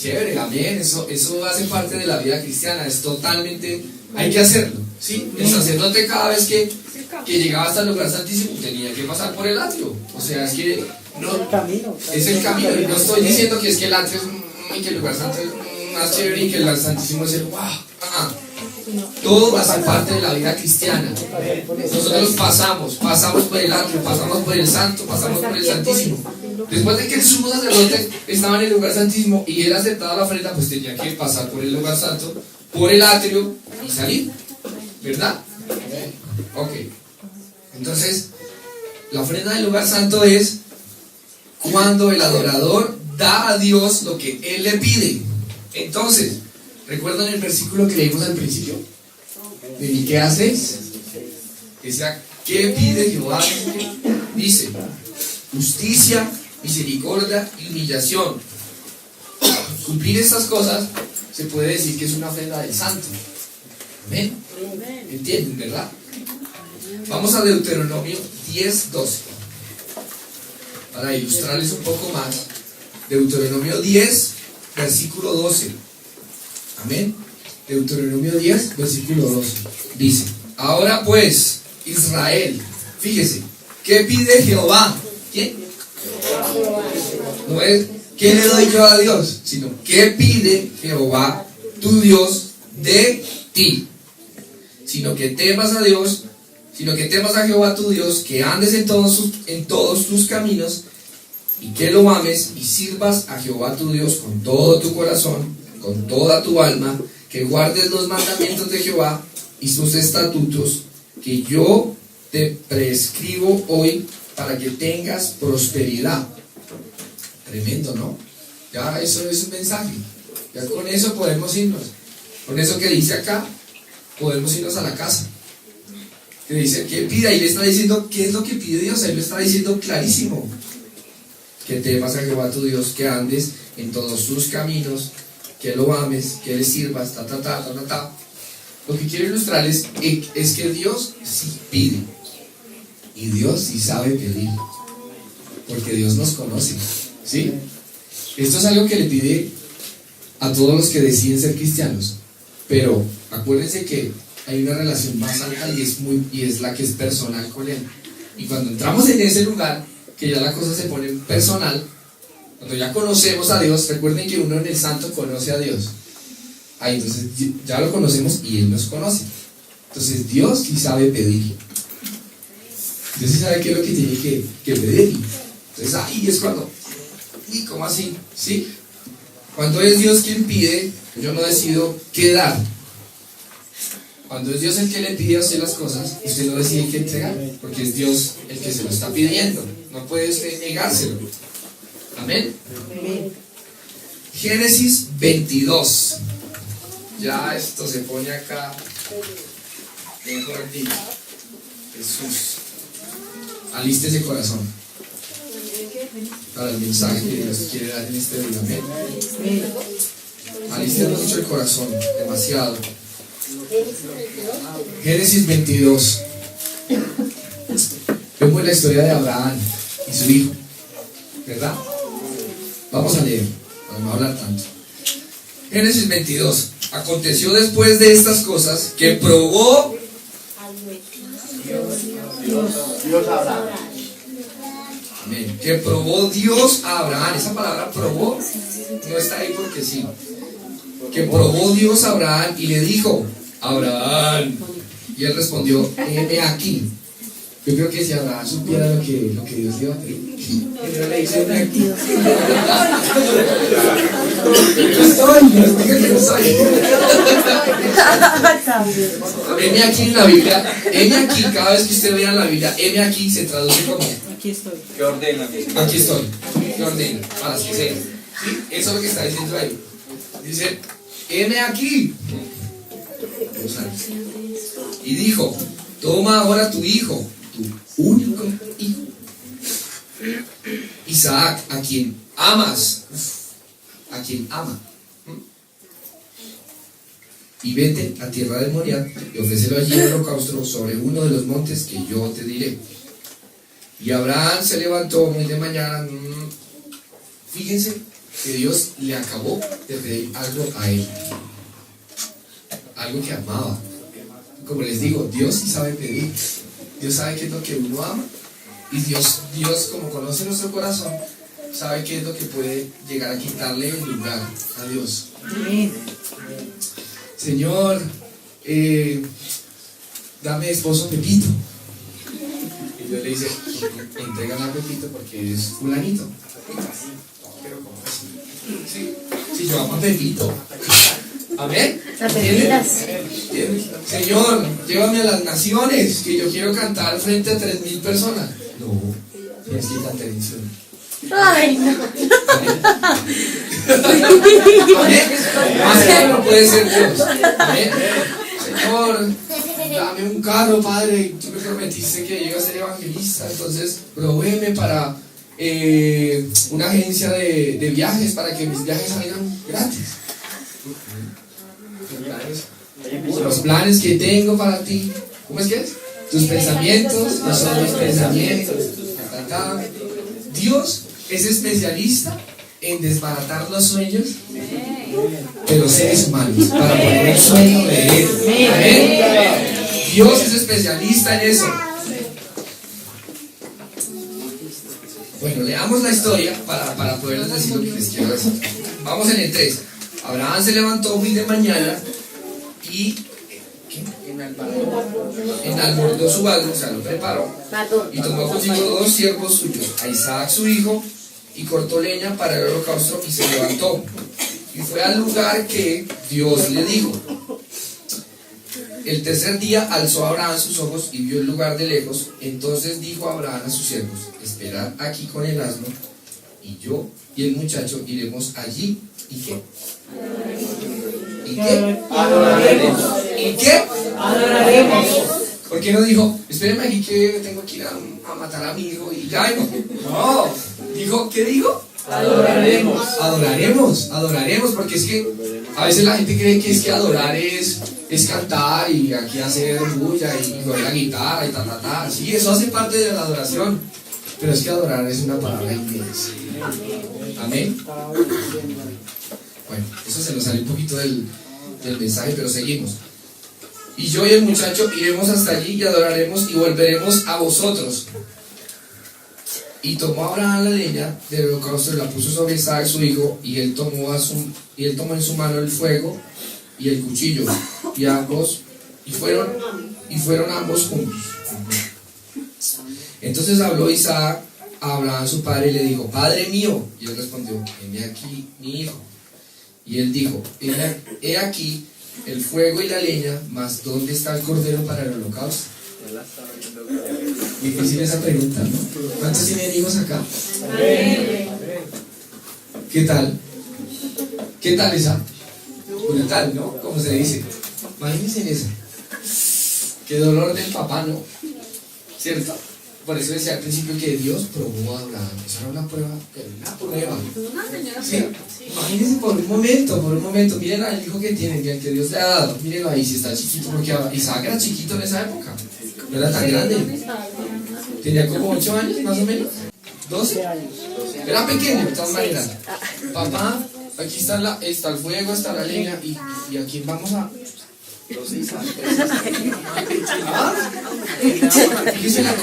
Chévere, amén, eso hace parte de la vida cristiana, es totalmente, hay que hacerlo, ¿sí? El sacerdote cada vez que llegaba hasta el lugar santísimo tenía que pasar por el atrio, o sea, es que no, es el camino, y no estoy diciendo que es que el atrio es, y que el lugar santo es más chévere y que el lugar santísimo es el wow, todo hace parte de la vida cristiana. Nosotros pasamos por el atrio, pasamos por el santo, pasamos por el santísimo. Después de que el sumo sacerdote estaba en el lugar santísimo y él aceptaba la ofrenda, pues tenía que pasar por el lugar santo, por el atrio y salir, ¿verdad? Ok. Entonces, la ofrenda del lugar santo es cuando el adorador da a Dios lo que él le pide. Entonces, ¿recuerdan el versículo que leímos al principio? De Miqueas 6. ¿Qué pide Jehová? Dice, justicia, misericordia y humillación. Cumplir estas cosas se puede decir que es una ofrenda del santo. ¿Amén? ¿Entienden, verdad? Vamos a Deuteronomio 10:12 para ilustrarles un poco más. Deuteronomio 10, versículo 12. Amén. Deuteronomio 10, versículo 12. Dice, ahora pues, Israel, fíjese, ¿qué pide Jehová? ¿Quién? No es ¿qué le doy yo a Dios? Sino ¿qué pide Jehová, tu Dios, de ti? Sino que temas a Dios, sino que temas a Jehová tu Dios, que andes en todos tus caminos, y que lo ames y sirvas a Jehová tu Dios con todo tu corazón, con toda tu alma, que guardes los mandamientos de Jehová y sus estatutos, que yo te prescribo hoy para que tengas prosperidad. Tremendo, ¿no? Ya eso es un mensaje. Ya con eso podemos irnos. Con eso que dice acá, podemos irnos a la casa. Que dice, ¿qué pide? Ahí le está diciendo, ¿qué es lo que pide Dios? Ahí lo está diciendo clarísimo. Que temas a Jehová tu Dios, que andes en todos sus caminos, que lo ames, que le sirvas, Lo que quiero ilustrarles es que Dios sí pide. Y Dios sí sabe pedir. Porque Dios nos conoce. ¿Sí? Esto es algo que le pide a todos los que deciden ser cristianos. Pero acuérdense que hay una relación más alta y es la que es personal con Él. Y cuando entramos en ese lugar, que ya la cosa se pone personal, cuando ya conocemos a Dios, recuerden que uno en el santo conoce a Dios. Ahí entonces ya lo conocemos y Él nos conoce. Entonces Dios sí sabe pedir. Dios sí sabe qué es lo que tiene que pedir. Entonces ahí es cuando, ¿y cómo así? ¿Sí? Cuando es Dios quien pide, yo no decido qué dar. Cuando es Dios el que le pide a usted las cosas, usted no decide qué entregar, porque es Dios el que se lo está pidiendo. No puede usted negárselo. Amén. Génesis 22. Ya esto se pone acá. Mejor dicho. Jesús. Aliste ese corazón para el mensaje que Dios quiere dar en este día. Amén. alisten mucho el corazón, demasiado. Génesis 22. Vemos la historia de Abraham y su hijo, ¿verdad? Vamos a leer, para no hablar tanto. Génesis 22. Aconteció después de estas cosas que probó Dios Abraham. Amén. Que probó Dios a Abraham. Esa palabra probó no está ahí porque sí. Que probó Dios a Abraham y le dijo: Abraham. Y él respondió: heme aquí. Yo creo que si Abraham supiera lo que Dios le iba a pedir, él no le dice: heme aquí. Heme aquí en la Biblia. Heme aquí, cada vez que usted vea en la Biblia, heme aquí se traduce como: Aquí estoy. ¿Qué ordena? aquí estoy, que ordena, para que sea. ¿Sí? Eso es lo que está diciendo ahí. Dice: heme aquí. Y dijo: toma ahora tu hijo, tu único hijo, Isaac, a quien amas, a quien ama, y vete a tierra de Moriah y ofrécelo allí en holocausto sobre uno de los montes que yo te diré. Y Abraham se levantó muy de mañana. Fíjense que Dios le acabó de pedir algo a él, algo que amaba. Como les digo, Dios sí sabe pedir. Dios sabe qué es lo que uno ama. Y Dios, como conoce nuestro corazón, sabe qué es lo que puede llegar a quitarle el lugar a Dios. Amén. Señor, dame esposo Pepito. Y Dios le dice: entregan a Pepito porque es fulanito. Pero ¿cómo así? Sí, si yo amo a Pepito. Amén. ¿Entiendes? Señor, llévame a las naciones, que yo quiero cantar frente a 3,000 personas. No, tienes que cantar en Sion. Ay, no. Amén. Amén. Más que no puede ser Dios. Amén. Señor, dame un carro, Padre. Tú me prometiste que yo iba a ser evangelista, entonces provéeme para una agencia de viajes, para que mis viajes salgan gratis. Los planes que tengo para ti, ¿cómo es que es? Tus pensamientos no son mis pensamientos. Dios es especialista en desbaratar los sueños de los seres humanos para poner el sueño de Él. Amén. Dios es especialista en eso. Bueno, leamos la historia para poderles decir lo que les quiero decir. Vamos en el 3. Abraham se levantó muy de mañana y enalbordó su vaso, o sea, lo preparó, y tomó consigo 2 siervos suyos, a Isaac su hijo, y cortó leña para el holocausto y se levantó y fue al lugar que Dios le dijo. El tercer día alzó Abraham sus ojos y vio el lugar de lejos. Entonces dijo Abraham a sus siervos: esperad aquí con el asno, y yo y el muchacho iremos allí. ¿Y qué? ¿Y qué? Adoraremos. ¿Y qué? Adoraremos. ¿Por qué no dijo: espérenme aquí que tengo que ir a matar a mi hijo y ya? No, dijo, ¿qué dijo? Adoraremos. Adoraremos, porque es que a veces la gente cree que es que adorar es cantar y aquí hacer bulla y coger la guitarra y ta. Sí, eso hace parte de la adoración, pero es que adorar es una palabra inglesa. Amén. Bueno, eso se nos sale un poquito del mensaje, pero seguimos. Y yo y el muchacho iremos hasta allí y adoraremos y volveremos a vosotros. Y tomó Abraham la leña del holocausto y la puso sobre Isaac su hijo, y él tomó en su mano el fuego y el cuchillo, y fueron ambos juntos. Entonces habló Isaac a Abraham su padre y le dijo: Padre mío. Y él respondió: heme aquí mi hijo. Y él dijo: he aquí el fuego y la leña, mas ¿dónde está el cordero para el holocausto? Difícil esa pregunta, ¿no? ¿Cuántos tienen hijos acá? ¿Qué tal? ¿Qué tal esa? Brutal, ¿no? Como se dice. Imagínense en esa. Qué dolor del papá, ¿no? ¿Cierto? Por eso decía al principio que Dios probó a Abraham. Eso era una prueba, una prueba. ¿Sí? Imagínense por un momento, miren al hijo que tienen, el que Dios le ha dado, mírenlo ahí, si está chiquito, porque Isaac era chiquito en esa época, no era tan grande, tenía como 8 años más o menos, 12, era pequeño de todas maneras. Papá, aquí está, está el fuego, está la leña, y a quién vamos a... Fíjese la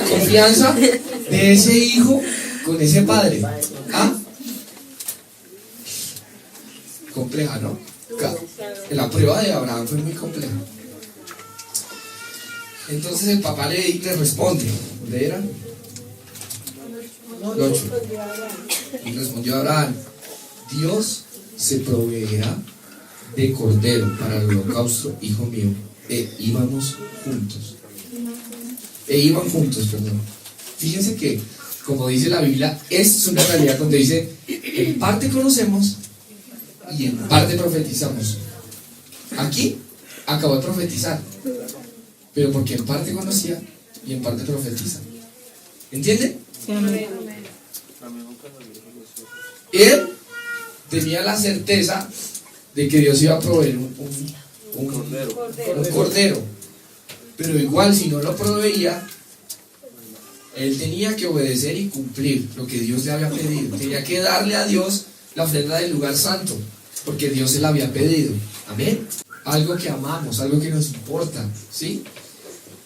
confianza de ese hijo con ese padre. Compleja, ¿no? La prueba de Abraham fue muy compleja. Entonces el papá le responde, ¿dónde era? 8. Y respondió Abraham: Dios se proveerá de cordero para el holocausto, hijo mío. Iban juntos, perdón. Fíjense que, como dice la Biblia, es una realidad donde dice: en parte conocemos y en parte profetizamos. Aquí acabó de profetizar, pero porque en parte conocía y en parte profetiza. ¿Entienden? Él tenía la certeza de que Dios iba a proveer un cordero, pero igual si no lo proveía, él tenía que obedecer y cumplir lo que Dios le había pedido. Tenía que darle a Dios la ofrenda del lugar santo, porque Dios se la había pedido. Amén. Algo que amamos, algo que nos importa, ¿sí?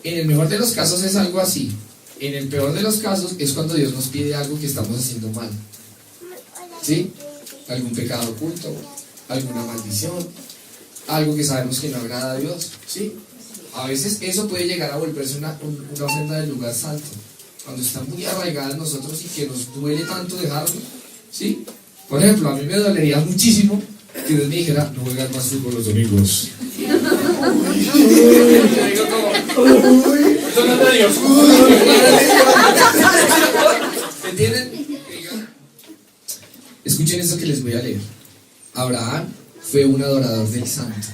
En el mejor de los casos es algo así. En el peor de los casos es cuando Dios nos pide algo que estamos haciendo mal, ¿sí? Algún pecado oculto, alguna maldición, algo que sabemos que no agrada a Dios, ¿sí? A veces eso puede llegar a volverse una ofrenda del lugar santo, cuando está muy arraigada en nosotros y que nos duele tanto dejarlo, ¿sí? Por ejemplo, a mí me dolería muchísimo que Dios me dijera: no juegas más fútbol los domingos. Yo digo como, eso no es de Dios. ¿Me entienden? Escuchen esto que les voy a leer. Abraham fue un adorador del santo.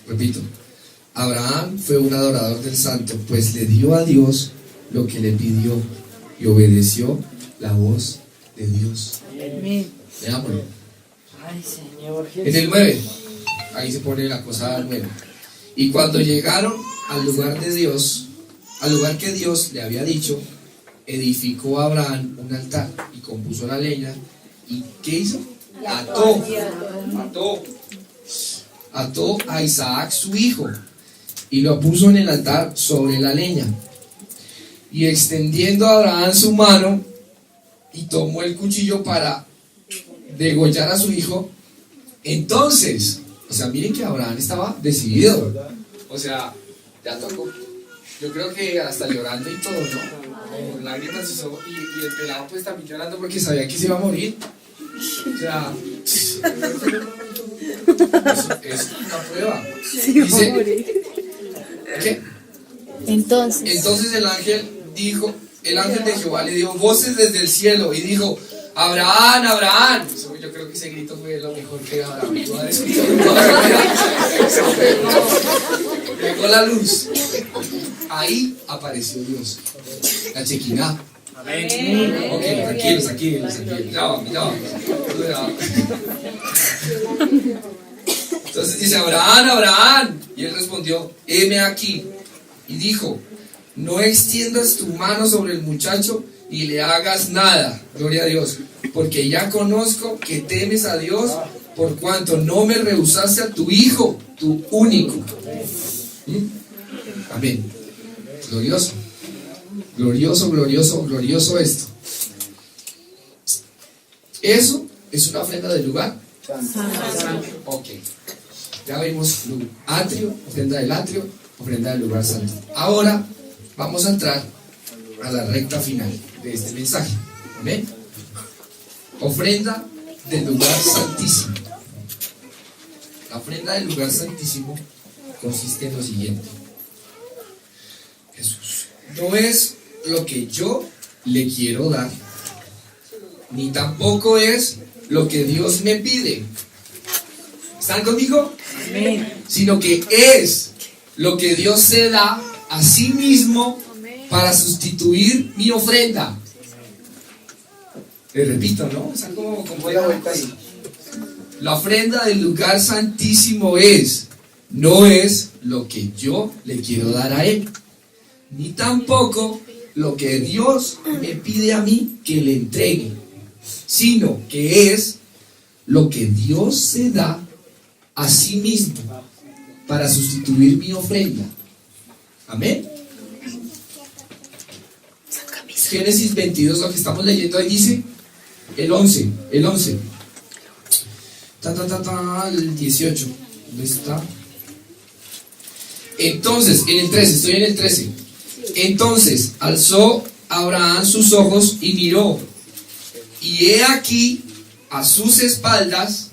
Repito, Abraham fue un adorador del santo, pues le dio a Dios lo que le pidió y obedeció la voz de Dios. Veámoslo. En el 9, ahí se pone la cosa 9. Y cuando llegaron al lugar de Dios, al lugar que Dios le había dicho, edificó a Abraham un altar y compuso la leña. ¿Y qué hizo? Ató a Isaac su hijo y lo puso en el altar sobre la leña. Y extendiendo a Abraham su mano, y tomó el cuchillo para degollar a su hijo. Entonces, o sea, miren que Abraham estaba decidido. O sea, ya tocó. Yo creo que hasta llorando y todo, ¿no? Con lágrimas en sus ojos, y el pelado pues también llorando porque sabía que se iba a morir. O sea, es una prueba. Dice, ¿qué? Entonces el ángel de Jehová le dio voces desde el cielo y dijo: Abraham, Abraham. Yo creo que ese grito fue lo mejor que Abraham iba a decir. Llegó la luz. Ahí apareció Dios, la Chequiná. Amén. Ok, tranquilos. Ya vamos. Entonces dice: Abraham, Abraham. Y él respondió: heme aquí. Y dijo: no extiendas tu mano sobre el muchacho ni le hagas nada. Gloria a Dios. Porque ya conozco que temes a Dios, por cuanto no me rehusaste a tu hijo, tu único. Amén. Glorioso esto. Eso es una ofrenda del lugar. Ok. Ya vimos atrio, ofrenda del atrio, ofrenda del lugar santo. Ahora vamos a entrar a la recta final de este mensaje. Amén. Ofrenda del lugar santísimo. La ofrenda del lugar santísimo consiste en lo siguiente. Jesús no es lo que yo le quiero dar, ni tampoco es lo que Dios me pide. ¿Están conmigo? Amén. Sino que es lo que Dios se da a sí mismo para sustituir mi ofrenda. Le repito, ¿no? Es algo como Voy a vuelta ahí. la ofrenda del lugar santísimo no es lo que yo le quiero dar a él, ni tampoco lo que Dios me pide a mí que le entregue, sino que es lo que Dios se da a sí mismo para sustituir mi ofrenda. Amén. Génesis 22, lo que estamos leyendo ahí dice, el 11, el 18, ¿dónde está? Entonces, en el 13, estoy en el 13. Entonces alzó Abraham sus ojos y miró, y he aquí a sus espaldas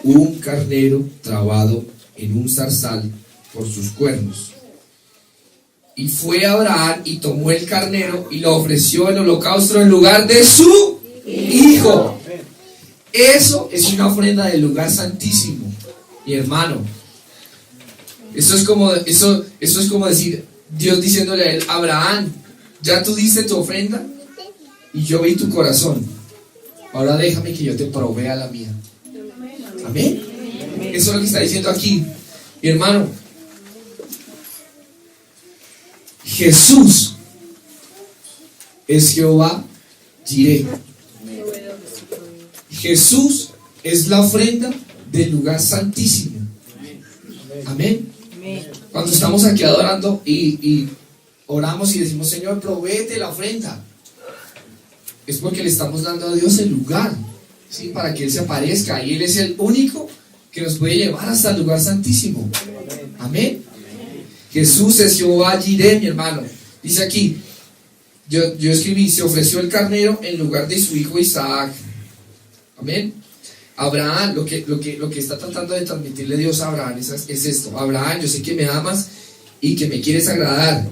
un carnero trabado en un zarzal por sus cuernos. Y fue Abraham y tomó el carnero y lo ofreció en holocausto en lugar de su hijo. Eso es una ofrenda del lugar santísimo, mi hermano. Eso es como decir, Dios diciéndole a él, Abraham, ya tú diste tu ofrenda y yo vi tu corazón. Ahora déjame que yo te provea la mía. Amén. Eso es lo que está diciendo aquí, mi hermano. Jesús es Jehová Jireh. Jesús es la ofrenda del lugar santísimo. Amén. Cuando estamos aquí adorando y oramos y decimos, Señor, provéete la ofrenda, es porque le estamos dando a Dios el lugar, ¿sí? Para que Él se aparezca, y Él es el único que nos puede llevar hasta el lugar santísimo. Amén. Jesús es Jehová Jireh, mi hermano. Dice aquí, yo escribí, se ofreció el carnero en lugar de su hijo Isaac. Amén. Abraham, lo que está tratando de transmitirle Dios a Abraham es esto. Abraham, yo sé que me amas y que me quieres agradar,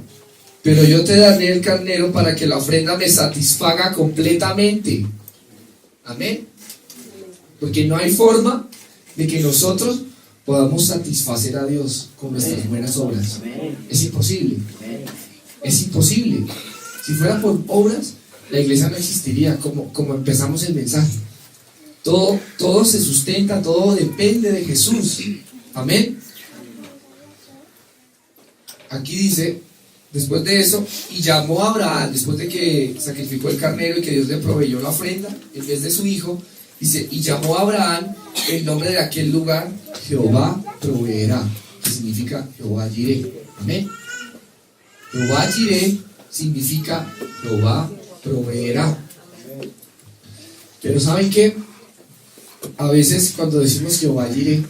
pero yo te daré el carnero para que la ofrenda me satisfaga completamente. Amén. Porque no hay forma de que nosotros podamos satisfacer a Dios con nuestras buenas obras. Es imposible. Es imposible. Si fuera por obras, la iglesia no existiría como empezamos el mensaje. Todo se sustenta, todo depende de Jesús. Amén. Aquí dice, después de eso, y llamó a Abraham, después de que sacrificó el carnero y que Dios le proveyó la ofrenda en vez de su hijo, dice, y llamó a Abraham el nombre de aquel lugar, Jehová proveerá, que significa Jehová Jireh. Amén. Jehová Jireh significa Jehová proveerá. Pero ¿saben qué? A veces cuando decimos Jehová Jireh,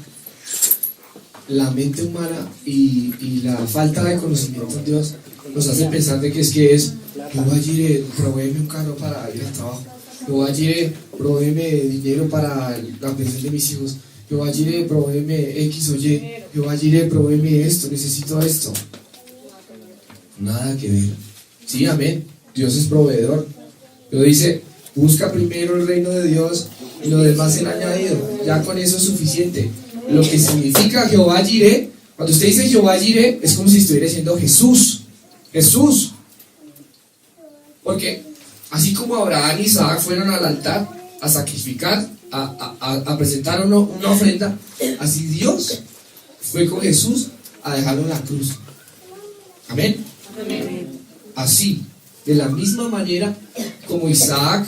la mente humana y la falta de conocimiento en Dios nos hace pensar de que es Jehová Jireh, provéeme un carro para ir al trabajo. Jehová Jireh, provéeme dinero para la pensión de mis hijos. Jehová Jireh, provéeme X o Y. Jehová Jireh, provéeme esto, necesito esto. Nada que ver. Sí, amén. Dios es proveedor. Pero dice, busca primero el reino de Dios y lo demás será añadido. Ya con eso es suficiente. Lo que significa Jehová Jireh, cuando usted dice Jehová Jireh, es como si estuviera diciendo Jesús. Jesús. Porque así como Abraham y Isaac fueron al altar a sacrificar, a presentar una ofrenda, así Dios fue con Jesús a dejarlo en la cruz. Amén. Así, de la misma manera como Isaac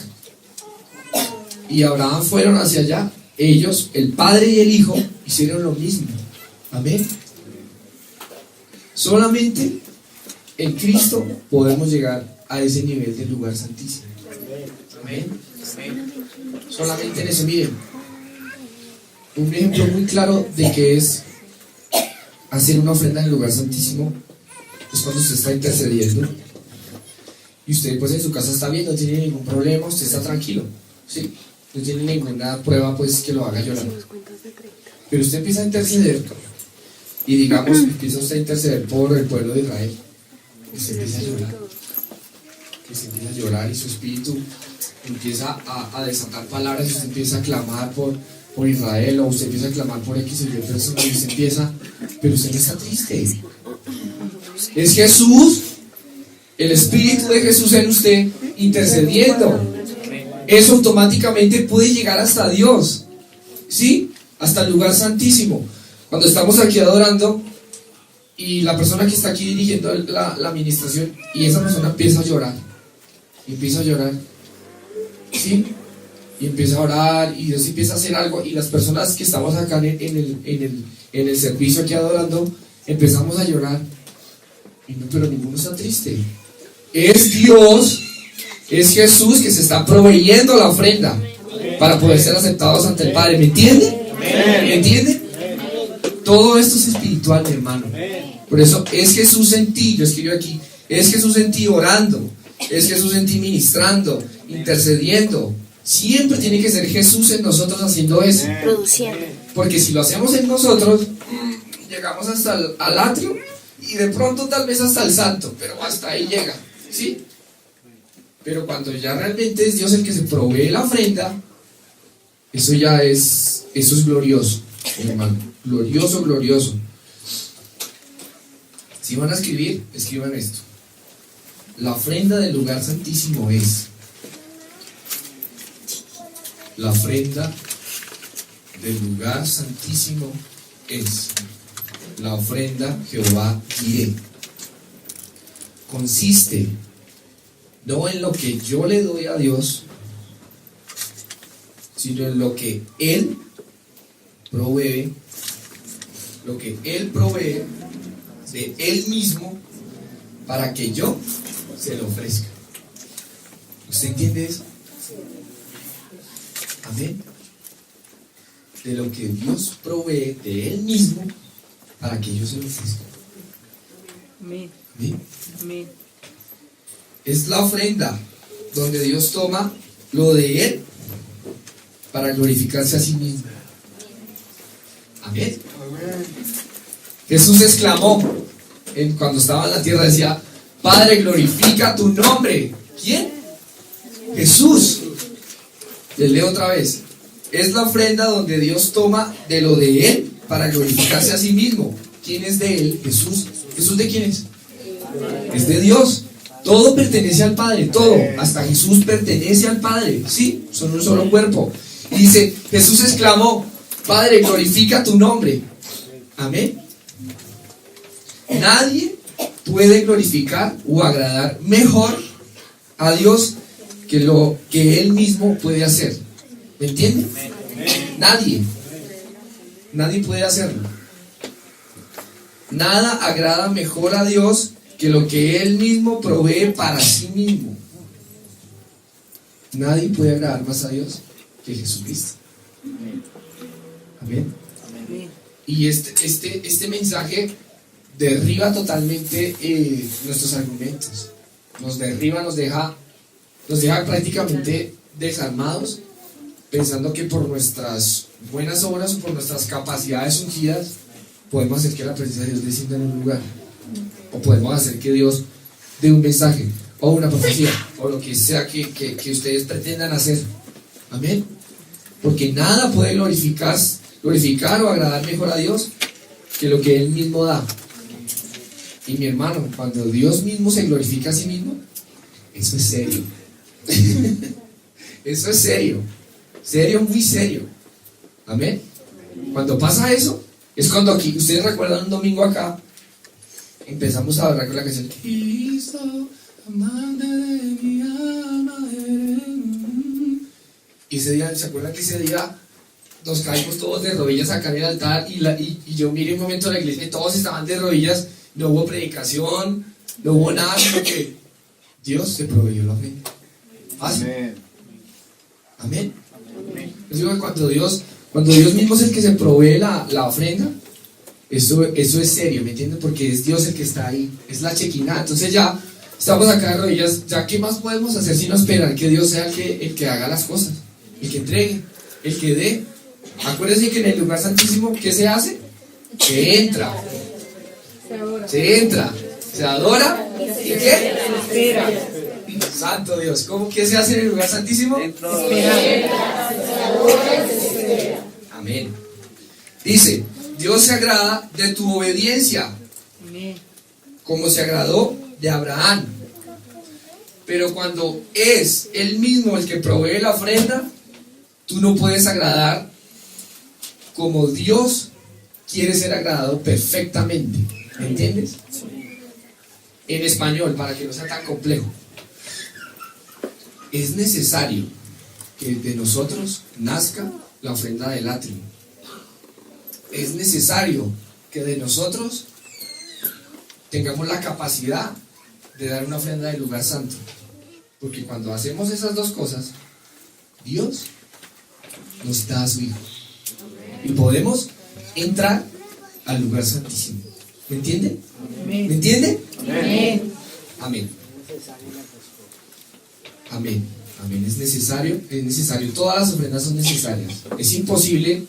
y Abraham fueron hacia allá, ellos, el Padre y el Hijo, hicieron lo mismo. Amén. Solamente en Cristo podemos llegar a ese nivel del lugar santísimo. Amén. Solamente en eso. Miren, un ejemplo muy claro de que es hacer una ofrenda en el lugar santísimo es cuando usted está intercediendo y usted pues en su casa está bien, no tiene ningún problema, usted está tranquilo, ¿sí? No tiene ninguna prueba pues que lo haga llorar. Pero usted empieza a interceder y digamos, empieza usted a interceder por el pueblo de Israel. Y usted empieza a llorar. Que se empieza a llorar y su espíritu empieza a desatar palabras y usted empieza a clamar por Israel, o usted empieza a clamar por X o Y persona y usted empieza, pero usted no está triste. Es Jesús, el Espíritu de Jesús en usted, intercediendo. Eso automáticamente puede llegar hasta Dios, ¿sí? Hasta el lugar santísimo. Cuando estamos aquí adorando y la persona que está aquí dirigiendo la administración, y esa persona empieza a llorar, ¿sí? Y empieza a orar, y Dios empieza a hacer algo, y las personas que estamos acá en el servicio aquí adorando, empezamos a llorar, y no, pero ninguno está triste. Es Dios, es Jesús que se está proveyendo la ofrenda para poder ser aceptados ante el Padre. ¿Me entiende? ¿Me entiende? Todo esto es espiritual, mi hermano. Por eso es Jesús en ti, yo escribo aquí, es Jesús en ti orando, es Jesús en ti ministrando, intercediendo. Siempre tiene que ser Jesús en nosotros haciendo eso. Produciendo. Porque si lo hacemos en nosotros, llegamos hasta al atrio y de pronto tal vez hasta el santo, pero hasta ahí llega, ¿sí? Pero cuando ya realmente es Dios el que se provee la ofrenda, eso es glorioso, hermano. Glorioso, glorioso. Si van a escribir, escriban esto. La ofrenda del lugar santísimo es. La ofrenda del lugar santísimo es la ofrenda Jehová Jireh. Consiste no en lo que yo le doy a Dios, sino en lo que Él provee, de Él mismo para que yo se lo ofrezca. ¿Usted entiende eso? Amén. De lo que Dios provee de Él mismo para que yo se lo ofrezca. Amén. Amén. Amén. Es la ofrenda donde Dios toma lo de Él para glorificarse a sí mismo. Amén. Jesús exclamó cuando estaba en la tierra, decía: Padre, glorifica tu nombre. ¿Quién? Jesús. Les leo otra vez. Es la ofrenda donde Dios toma de lo de Él para glorificarse a sí mismo. ¿Quién es de Él? Jesús. ¿Jesús de quién es? Es de Dios. Todo pertenece al Padre, todo. Hasta Jesús pertenece al Padre. Sí, son un solo cuerpo. Y dice, Jesús exclamó: Padre, glorifica tu nombre. Amén. Nadie puede glorificar o agradar mejor a Dios que lo que Él mismo puede hacer. ¿Me entienden? Nadie puede hacerlo. Nada agrada mejor a Dios que lo que Él mismo provee para sí mismo. Nadie puede agradar más a Dios que Jesucristo. Amén. Y este mensaje derriba totalmente nuestros argumentos. Nos derriba, nos deja prácticamente desarmados, pensando que por nuestras buenas obras o por nuestras capacidades ungidas podemos hacer que la presencia de Dios descienda en un lugar, o podemos hacer que Dios dé un mensaje o una profecía o lo que sea que ustedes pretendan hacer. Amén. Porque nada puede glorificar o agradar mejor a Dios que lo que Él mismo da. Y mi hermano, cuando Dios mismo se glorifica a sí mismo, eso es serio. Eso es serio. Serio, muy serio. Amén. Cuando pasa eso, es cuando aquí, ustedes recuerdan un domingo acá, empezamos a hablar con la canción Cristo, amante de mi alma eres. Y ese día, ¿se acuerdan que ese día nos caímos todos de rodillas acá en el altar y yo miré un momento a la iglesia y todos estaban de rodillas? No hubo predicación, no hubo nada, sino que Dios se proveyó la ofrenda. Fácil. Amén. Yo digo que cuando Dios mismo es el que se provee la ofrenda, eso es serio, ¿me entienden? Porque es Dios el que está ahí, es la chequina. Entonces ya estamos acá de rodillas, ya ¿qué más podemos hacer sino esperar que Dios sea el que haga las cosas, el que entregue, el que dé? Acuérdense que en el lugar santísimo, ¿qué se hace? Se entra, se adora, ¿y qué? Santo Dios, ¿cómo que se hace en el lugar santísimo? Amén. Dice, Dios se agrada de tu obediencia. como se agradó de Abraham. Pero cuando es Él mismo el que provee la ofrenda, tú no puedes agradar como Dios quiere ser agradado perfectamente. ¿Me entiendes? En español, para que no sea tan complejo. Es necesario que de nosotros nazca la ofrenda del atrio. Es necesario que de nosotros tengamos la capacidad de dar una ofrenda del lugar santo. Porque cuando hacemos esas dos cosas, Dios nos da a su Hijo. Y podemos entrar al lugar santísimo. ¿Me entiende? ¿Me entiende? Amén. Amén. Amén. Amén. Es necesario. Todas las ofrendas son necesarias. Es imposible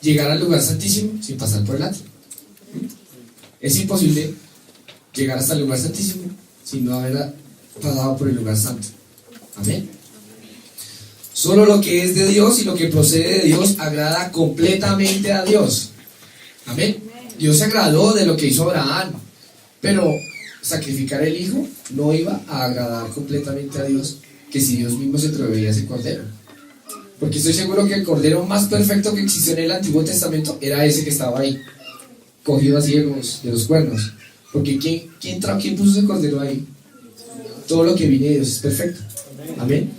llegar al lugar santísimo sin pasar por el atrio. Es imposible llegar hasta el lugar santísimo sin no haber pasado por el lugar santo. Amén. Solo lo que es de Dios y lo que procede de Dios agrada completamente a Dios. Amén. Dios se agradó de lo que hizo Abraham, pero sacrificar el hijo no iba a agradar completamente a Dios, que si Dios mismo se proveía ese cordero. Porque estoy seguro que el cordero más perfecto que existió en el Antiguo Testamento era ese que estaba ahí, cogido así de los cuernos. Porque ¿quién puso ese cordero ahí? Todo lo que viene de Dios es perfecto. Amén.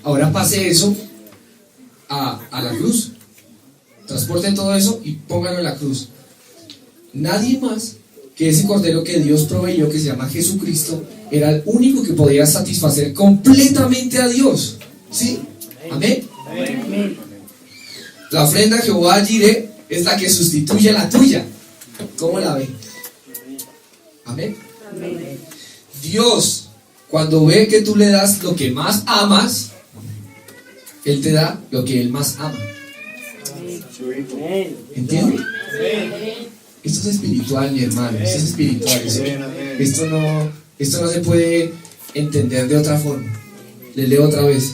Ahora pase eso a la cruz. Transporten todo eso y pónganlo en la cruz. Nadie más que ese cordero que Dios proveyó, que se llama Jesucristo, era el único que podía satisfacer completamente a Dios. ¿Sí? Amén. Amén. La ofrenda de Jehová Jireh es la que sustituye la tuya. ¿Cómo la ve? Amén. Amén. Dios, cuando ve que tú le das lo que más amas, Él te da lo que Él más ama. ¿Entiende? Esto es espiritual, mi hermano. Esto es espiritual. Esto no se puede entender de otra forma. Le leo otra vez.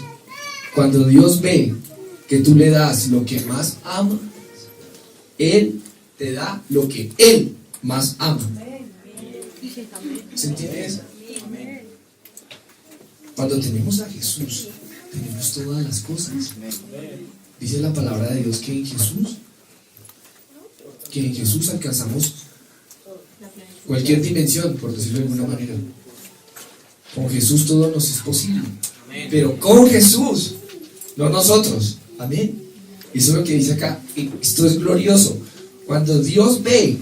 Cuando Dios ve que tú le das lo que más ama, Él te da lo que Él más ama. ¿Se entiende eso? Cuando tenemos a Jesús, tenemos todas las cosas. Dice la palabra de Dios que en Jesús alcanzamos cualquier dimensión, por decirlo de alguna manera. Con Jesús todo nos es posible. Pero con Jesús, no nosotros. Amén. Eso es lo que dice acá. Esto es glorioso. Cuando Dios ve,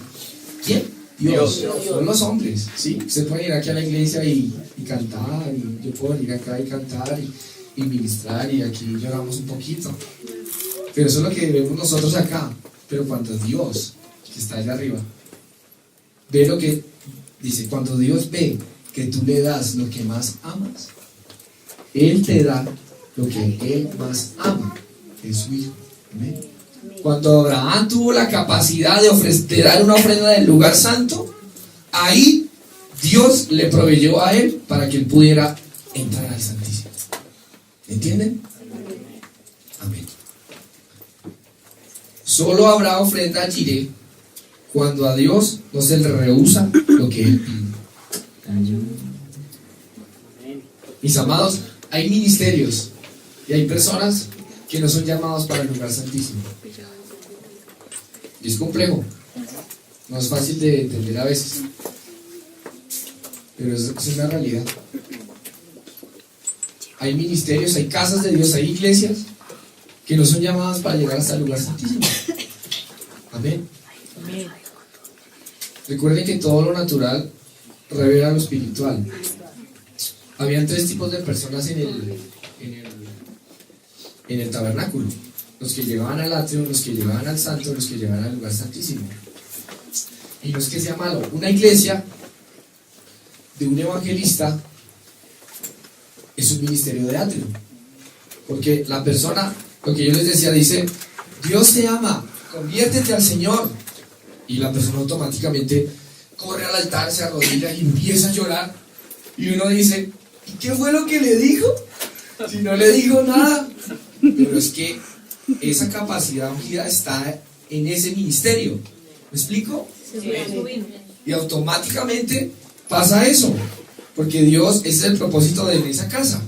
¿quién? Dios. Son los hombres. ¿Sí? Usted puede ir aquí a la iglesia y cantar, y yo puedo ir acá y cantar y ministrar, y aquí lloramos un poquito. Pero eso es lo que vemos nosotros acá. Pero cuando Dios, que está allá arriba, ve lo que dice, cuando Dios ve que tú le das lo que más amas, Él te da lo que Él más ama, es su Hijo. ¿Amén? Cuando Abraham tuvo la capacidad de dar una ofrenda del lugar santo, ahí Dios le proveyó a él para que él pudiera entrar al Santísimo. ¿Entienden? Amén. Solo habrá ofrenda a Jireh cuando a Dios no se le rehúsa lo que Él pide. Mis amados, hay ministerios y hay personas que no son llamados para el lugar santísimo. Y es complejo, no es fácil de entender a veces, pero es una realidad. Hay ministerios, hay casas de Dios, hay iglesias que no son llamadas para llegar hasta el lugar santísimo. Amén. Amén. Recuerden que todo lo natural revela lo espiritual. Habían tres tipos de personas en el tabernáculo: los que llegaban al atrio, los que llegaban al santo, los que llegaban al lugar santísimo. Y no es que sea malo. Una iglesia de un evangelista es un ministerio de atrio, porque la persona, lo que yo les decía, dice: Dios te ama, conviértete al Señor, y la persona automáticamente corre al altar, se arrodilla y empieza a llorar, y uno dice: ¿y qué fue lo que le dijo? Si no le dijo nada. Pero es que esa capacidad ungida está en ese ministerio. ¿Me explico? Y automáticamente pasa eso? Porque Dios ese es el propósito de esa casa.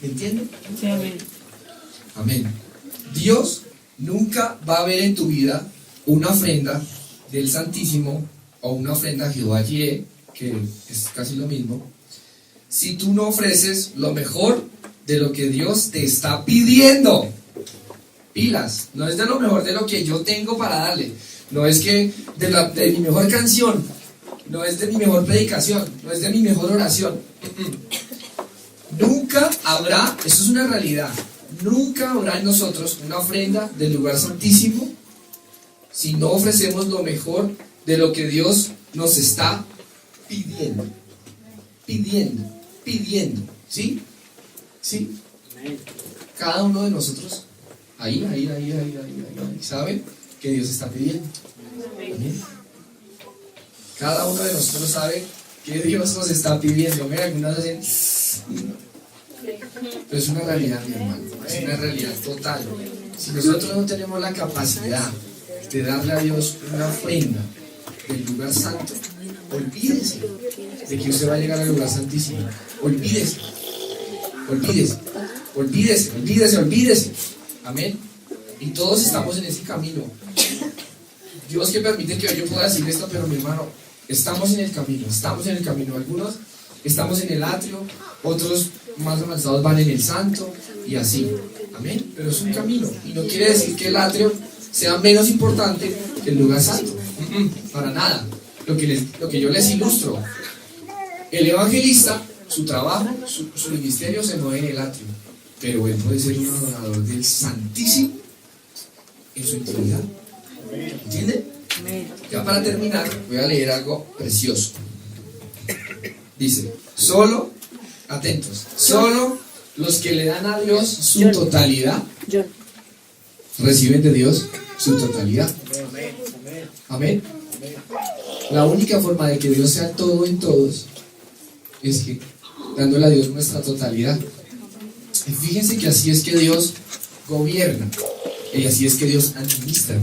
¿Me entienden? Sí, amén. Amén. Dios nunca va a ver en tu vida una ofrenda del Santísimo o una ofrenda a Jehová Jireh, que es casi lo mismo, si tú no ofreces lo mejor de lo que Dios te está pidiendo. Pilas, no es de lo mejor de lo que yo tengo para darle, no es que de mi mejor canción, no es de mi mejor predicación, no es de mi mejor oración. Nunca habrá, eso es una realidad, nunca habrá en nosotros una ofrenda del lugar santísimo si no ofrecemos lo mejor de lo que Dios nos está pidiendo. Pidiendo. ¿Sí? ¿Sí? Cada uno de nosotros, ahí, ¿sabe? Que Dios está pidiendo. Amén. Cada uno de nosotros sabe que Dios nos está pidiendo. Mira, algunas hacen... Pero es una realidad, mi hermano. Es una realidad total. Si nosotros no tenemos la capacidad de darle a Dios una ofrenda del lugar santo, olvídese de que usted va a llegar al lugar santísimo. Olvídese. Amén. Y todos estamos en ese camino. Dios que permite que yo pueda decir esto, pero mi hermano, estamos en el camino. Algunos estamos en el atrio, otros más avanzados van en el santo y así. Amén. Pero es un camino y no quiere decir que el atrio sea menos importante que el lugar santo. Para nada. Lo que yo les ilustro, el evangelista, su trabajo, su ministerio se mueve en el atrio, pero él puede ser un adorador del Santísimo en su intimidad. ¿Entiende? Ya para terminar, voy a leer algo precioso. Dice, atentos, solo los que le dan a Dios su totalidad reciben de Dios su totalidad. Amén. La única forma de que Dios sea todo en todos es que dándole a Dios nuestra totalidad. Y fíjense que así es que Dios gobierna y así es que Dios administra.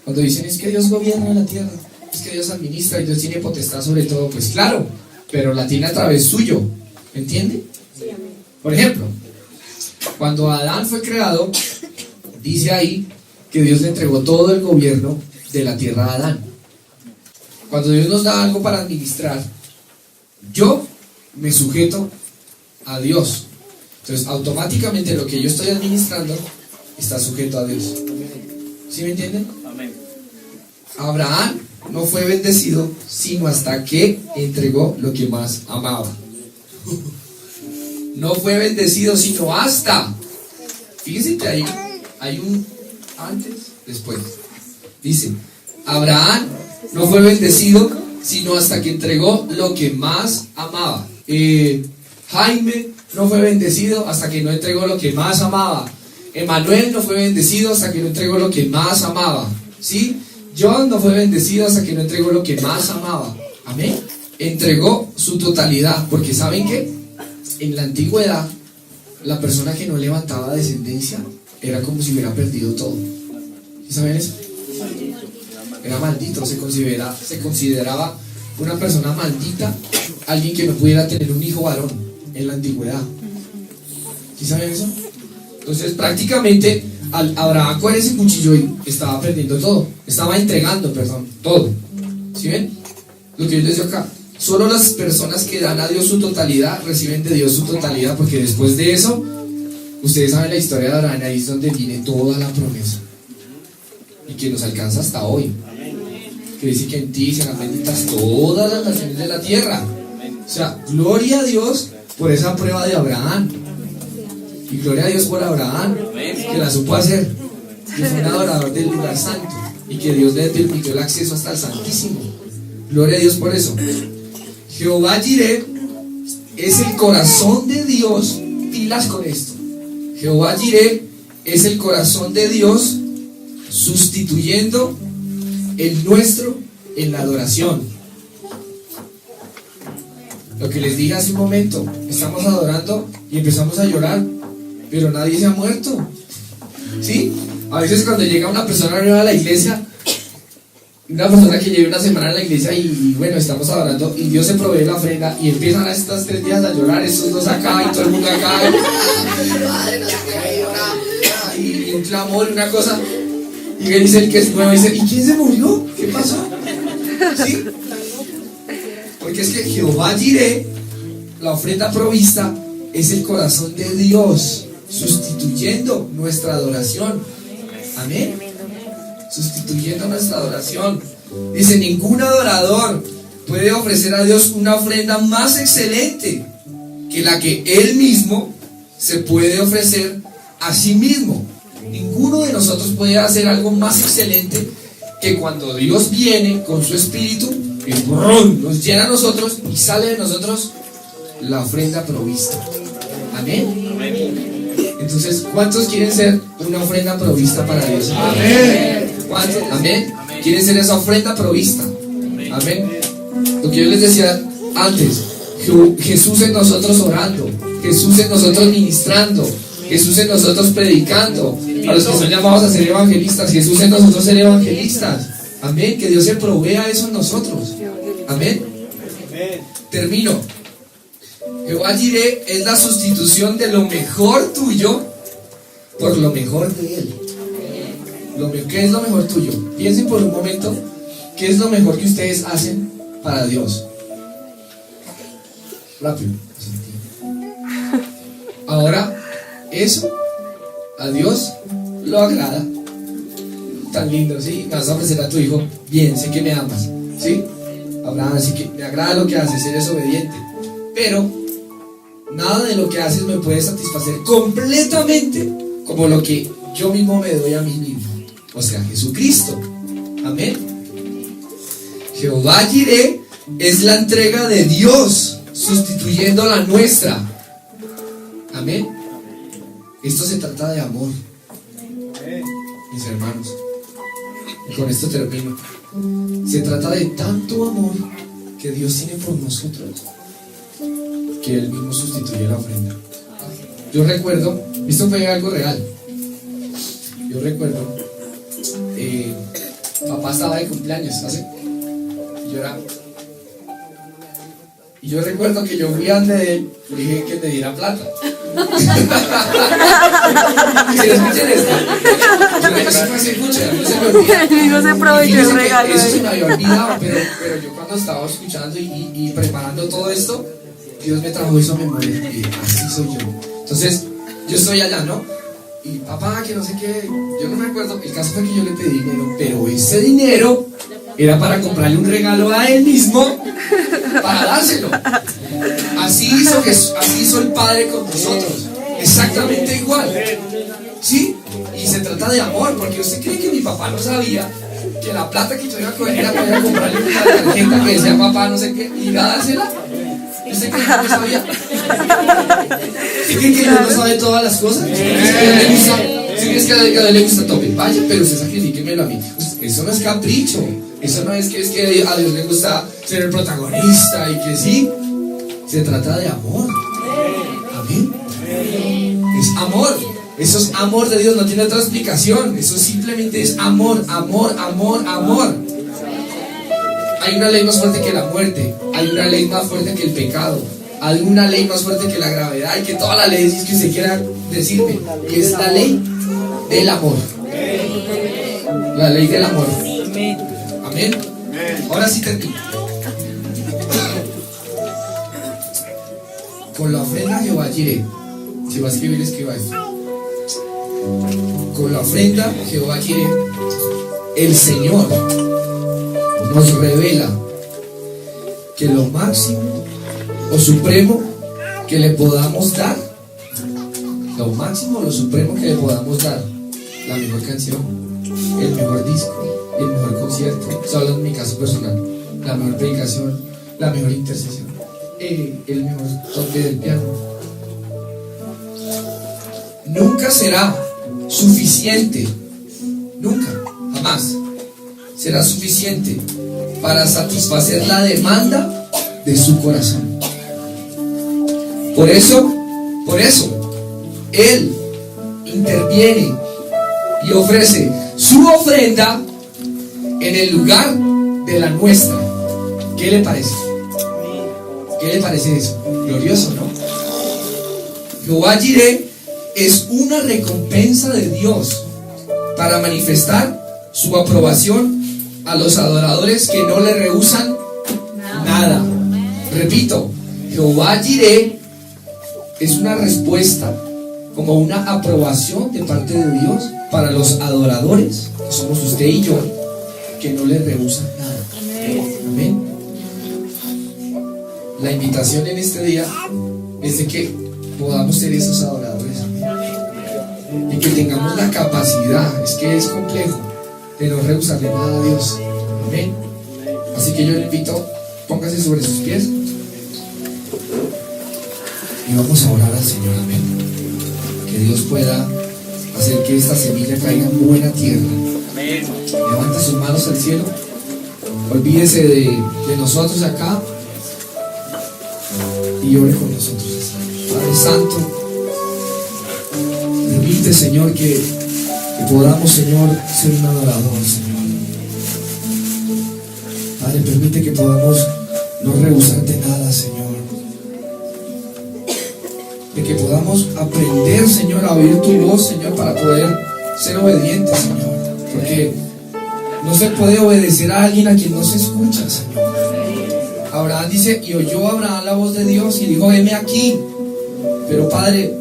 Cuando dicen es que Dios gobierna la tierra, es que Dios administra y Dios tiene potestad sobre todo, pues claro, pero la tiene a través suyo. ¿Entiende? Por ejemplo, cuando Adán fue creado, dice ahí que Dios le entregó todo el gobierno de la tierra a Adán. Cuando Dios nos da algo para administrar, yo me sujeto a Dios. Entonces, automáticamente lo que yo estoy administrando está sujeto a Dios. ¿Sí me entienden? Abraham no fue bendecido sino hasta que entregó lo que más amaba. No fue bendecido sino hasta. Fíjense que ahí hay un antes, después. Dice, Abraham no fue bendecido sino hasta que entregó lo que más amaba. Jaime no fue bendecido hasta que no entregó lo que más amaba. Emanuel no fue bendecido hasta que no entregó lo que más amaba. ¿Sí? John no fue bendecido hasta que no entregó lo que más amaba. Amén. Entregó su totalidad. Porque ¿saben qué? En la antigüedad, la persona que no levantaba descendencia era como si hubiera perdido todo. ¿Sí saben eso? Era maldito. Se consideraba una persona maldita, alguien que no pudiera tener un hijo varón en la antigüedad. ¿Sí saben eso? Entonces prácticamente Abraham con ese cuchillo estaba perdiendo todo, estaba entregando, todo. ¿Sí ven? Lo que yo les digo acá, solo las personas que dan a Dios su totalidad reciben de Dios su totalidad, porque después de eso, ustedes saben la historia de Abraham, ahí es donde viene toda la promesa y que nos alcanza hasta hoy, que dice que en ti serán benditas todas las naciones de la tierra. O sea, gloria a Dios por esa prueba de Abraham. Y gloria a Dios por Abraham, que la supo hacer, que fue un adorador del lugar santo y que Dios le permitió el acceso hasta el Santísimo. Gloria a Dios por eso. Jehová Jireh es el corazón de Dios. Pilas con esto. Jehová Jireh es el corazón de Dios, sustituyendo el nuestro en la adoración. Lo que les dije hace un momento, estamos adorando y empezamos a llorar, pero nadie se ha muerto. ¿Sí? A veces cuando llega una persona nueva a la iglesia, Una persona que lleve una semana en la iglesia y bueno, estamos adorando y Dios se provee la ofrenda y empiezan a estos 3 días a llorar, estos dos acá y todo el mundo acá y un clamor, una cosa, y me dice el que es nuevo, dice, ¿y quién se murió? ¿Qué pasó? ¿Sí? Porque es que Jehová Jireh, la ofrenda provista, es el corazón de Dios sustituyendo nuestra adoración. Amén. Sustituyendo nuestra adoración. Dice, ningún adorador puede ofrecer a Dios una ofrenda más excelente que la que Él mismo se puede ofrecer a sí mismo. Ninguno de nosotros puede hacer algo más excelente que cuando Dios viene con su espíritu y ¡brum!, nos llena a nosotros y sale de nosotros la ofrenda provista. Amén. Entonces, ¿cuántos quieren ser una ofrenda provista para Dios? Amén. ¿Cuántos? Amén. ¿Quieren ser esa ofrenda provista? Amén. Lo que yo les decía antes, Jesús en nosotros orando, Jesús en nosotros ministrando, Jesús en nosotros predicando, a los que son llamados a ser evangelistas, Jesús en nosotros ser evangelistas. Amén. Que Dios se provea eso en nosotros. Amén. Termino. Jehová Jireh es la sustitución de lo mejor tuyo por lo mejor de Él. ¿Qué es lo mejor tuyo? Piensen por un momento, ¿qué es lo mejor que ustedes hacen para Dios? Rápido. Ahora, eso a Dios lo agrada. Tan lindo, ¿sí? Me vas a ofrecer a tu hijo, bien, sé que me amas, ¿sí? Abraham, así que me agrada lo que haces, eres obediente. Pero nada de lo que haces me puede satisfacer completamente como lo que yo mismo me doy a mí mismo, o sea, Jesucristo. Amén. Jehová Jireh es la entrega de Dios sustituyendo la nuestra. Amén. Esto se trata de amor, mis hermanos, y con esto termino. Se trata de tanto amor que Dios tiene por nosotros que Él mismo sustituye la ofrenda. Yo recuerdo, esto fue algo real. Yo recuerdo, papá estaba de cumpleaños, ¿sí? Y yo recuerdo que yo fui ante de él, le dije que me diera plata. ¿Sí escuchen esto? Eso no se escucha, no se me olvida. El hijo se aprovechó el regalo. Eso se me había olvidado, pero yo cuando estaba escuchando y preparando todo esto, Dios me trajo eso a memoria y así soy yo. Entonces, yo estoy allá, ¿no? Y papá, que no sé qué, yo no me acuerdo, el caso fue que yo le pedí dinero, pero ese dinero era para comprarle un regalo a él mismo, para dárselo. Así hizo el Padre con nosotros, exactamente igual, ¿sí? Y se trata de amor, porque usted cree que mi papá no sabía que la plata que yo iba a coger era para ir a comprarle una tarjeta que decía papá no sé qué, y iba a dársela. ¿Usted cree que yo no sabía? ¿Sí cree que Dios no sabe todas las cosas? ¿Sí crees que a Dios le gusta tope? Vaya, pero usted sacrifíquemelo a mí. Eso no es capricho. Eso no es que a Dios le gusta ser el protagonista y que sí. Se trata de amor. Amén. Es amor. Eso es amor de Dios, no tiene otra explicación. Eso simplemente es amor, amor, amor, amor. Hay una ley más fuerte que la muerte. Hay una ley más fuerte que el pecado. Hay una ley más fuerte que la gravedad. Y que todas las leyes que usted quiera decirme. Y es la ley del amor. La ley del amor. Amén. Ahora sí termino. Con la ofrenda Jehová Jireh. Si va a escribir, escriba esto. Con la ofrenda Jehová Jireh, el Señor nos revela que lo máximo o supremo que le podamos dar, lo máximo o lo supremo que le podamos dar, la mejor canción, el mejor disco, el mejor concierto, solo en mi caso personal, la mejor predicación, la mejor intercesión, el mejor toque del piano, nunca será suficiente, nunca, jamás será suficiente para satisfacer la demanda de su corazón. Por eso, Él interviene y ofrece su ofrenda en el lugar de la nuestra. ¿Qué le parece? ¿Qué le parece eso? Glorioso, ¿no? Jehová Jireh es una recompensa de Dios para manifestar su aprobación a los adoradores que no le rehúsan nada. Repito, Jehová Jireh es una respuesta, como una aprobación de parte de Dios para los adoradores, que somos usted y yo, que no le rehusan nada. Amén. La invitación en este día es de que podamos ser esos adoradores. Amén. Y que tengamos la capacidad, es que es complejo, de no rehusarle nada a Dios. Amén. Así que yo le invito, póngase sobre sus pies y vamos a orar al Señor. Amén. Que Dios pueda hacer que esta semilla caiga en buena tierra. Amén. Levante sus manos al cielo. Olvídese de nosotros acá y ore con nosotros. Padre Santo, permite, Señor, que podamos, Señor, ser un adorador, Señor. Padre, permite que podamos no rehusarte nada, Señor. De que podamos aprender, Señor, a oír tu voz, Señor, para poder ser obedientes, Señor. Porque no se puede obedecer a alguien a quien no se escucha, Señor. Abraham dice, y oyó Abraham la voz de Dios y dijo, heme aquí. Pero Padre,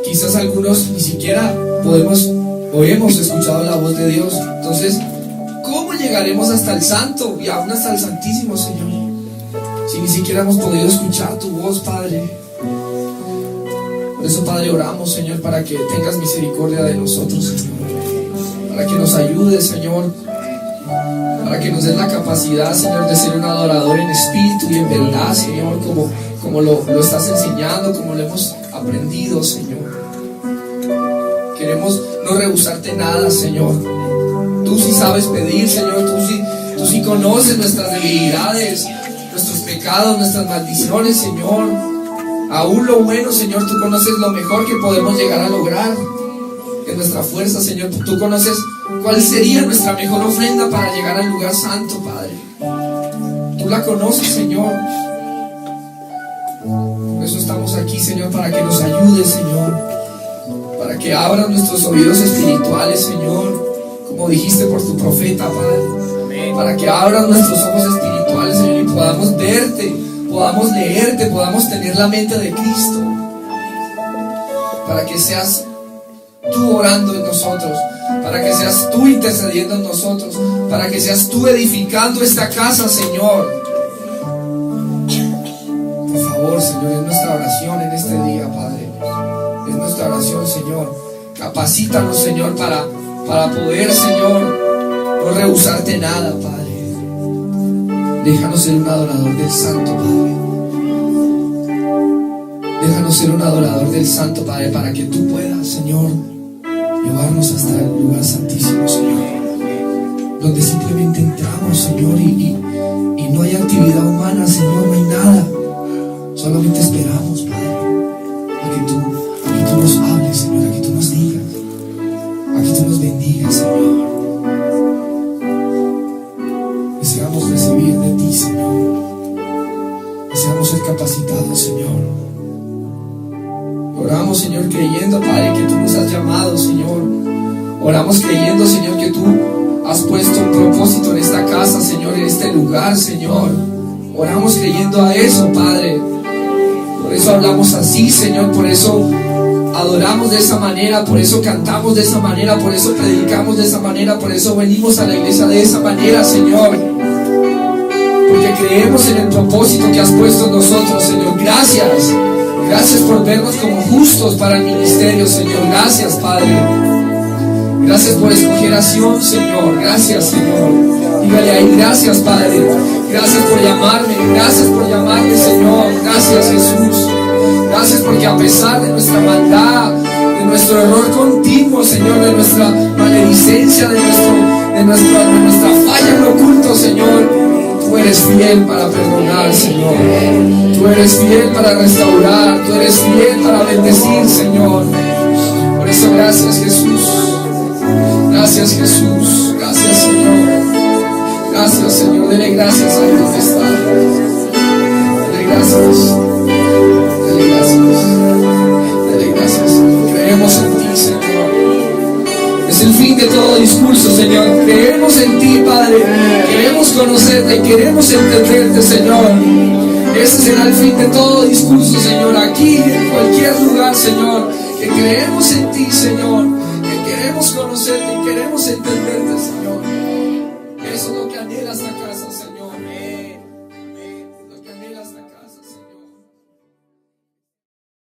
quizás algunos ni siquiera podemos o hemos escuchado la voz de Dios. Entonces, ¿cómo llegaremos hasta el Santo y aún hasta el Santísimo, Señor? Si ni siquiera hemos podido escuchar tu voz, Padre. Por eso, Padre, oramos, Señor, para que tengas misericordia de nosotros, Señor. Para que nos ayudes, Señor. Para que nos des la capacidad, Señor, de ser un adorador en espíritu y en verdad, Señor, como lo estás enseñando, como lo hemos aprendido, Señor. Queremos no rehusarte nada, Señor. Tú sí sabes pedir, Señor. Tú sí conoces nuestras debilidades, nuestros pecados, nuestras maldiciones, Señor. Aún lo bueno, Señor, tú conoces lo mejor que podemos llegar a lograr. En nuestra fuerza, Señor, tú conoces cuál sería nuestra mejor ofrenda para llegar al lugar santo, Padre. Tú la conoces, Señor. Por eso estamos aquí, Señor, para que nos ayudes, Señor. Para que abras nuestros oídos espirituales, Señor, como dijiste por tu profeta, Padre. Para que abras nuestros ojos espirituales, Señor, y podamos verte, podamos leerte, podamos tener la mente de Cristo. Para que seas tú orando en nosotros, para que seas tú intercediendo en nosotros, para que seas tú edificando esta casa, Señor. Por favor, Señor, es nuestra oración en este día, Padre. Es nuestra oración, Señor. Capacítanos, Señor, para poder, Señor, no rehusarte nada, Padre. Déjanos ser un adorador del Santo, Padre. Déjanos ser un adorador del Santo, Padre, para que tú puedas, Señor, llevarnos hasta el lugar santísimo, Señor, donde simplemente entramos, Señor, y no hay actividad humana, Señor, no hay nada. Solamente esperamos, Padre, a que tú nos hables, Señor, a que tú nos digas, a que tú nos bendigas, Señor. Deseamos recibir de ti, Señor. Deseamos ser capacitados, Señor. Oramos, Señor, creyendo, Padre, que tú nos has llamado, Señor. Oramos creyendo, Señor, que tú has puesto un propósito en esta casa, Señor, en este lugar, Señor. Oramos creyendo a eso, Padre. Por eso hablamos así, Señor. Por eso adoramos de esa manera. Por eso cantamos de esa manera. Por eso predicamos de esa manera. Por eso venimos a la iglesia de esa manera, Señor. Porque creemos en el propósito que has puesto en nosotros, Señor. Gracias. Gracias por vernos como justos para el ministerio, Señor. Gracias, Padre. Gracias por escoger a Sion, Señor. Gracias, Señor. Dígale ahí, gracias, Padre. Gracias por llamarme. Gracias por llamarme, Señor. Gracias, Jesús. Gracias porque a pesar de nuestra maldad, de nuestro error continuo, Señor, de nuestra maledicencia, de nuestra falla en lo oculto, Señor, tú eres fiel para perdonar, Señor. Tú eres fiel para restaurar. Tú eres fiel para bendecir, Señor. Por eso, gracias, Jesús. Gracias, Jesús. Gracias, Señor. gracias a Dios está. Dale gracias. Dale gracias. Dale gracias. Creemos en ti, Señor. Es el fin de todo discurso, Señor. Creemos en ti, Padre. Queremos conocerte, queremos entenderte, Señor. Ese será el fin de todo discurso, Señor. Aquí, en cualquier lugar, Señor. Que creemos en ti, Señor. Que queremos conocerte y queremos entenderte, Señor. Eso es lo que anhela esta casa, Señor.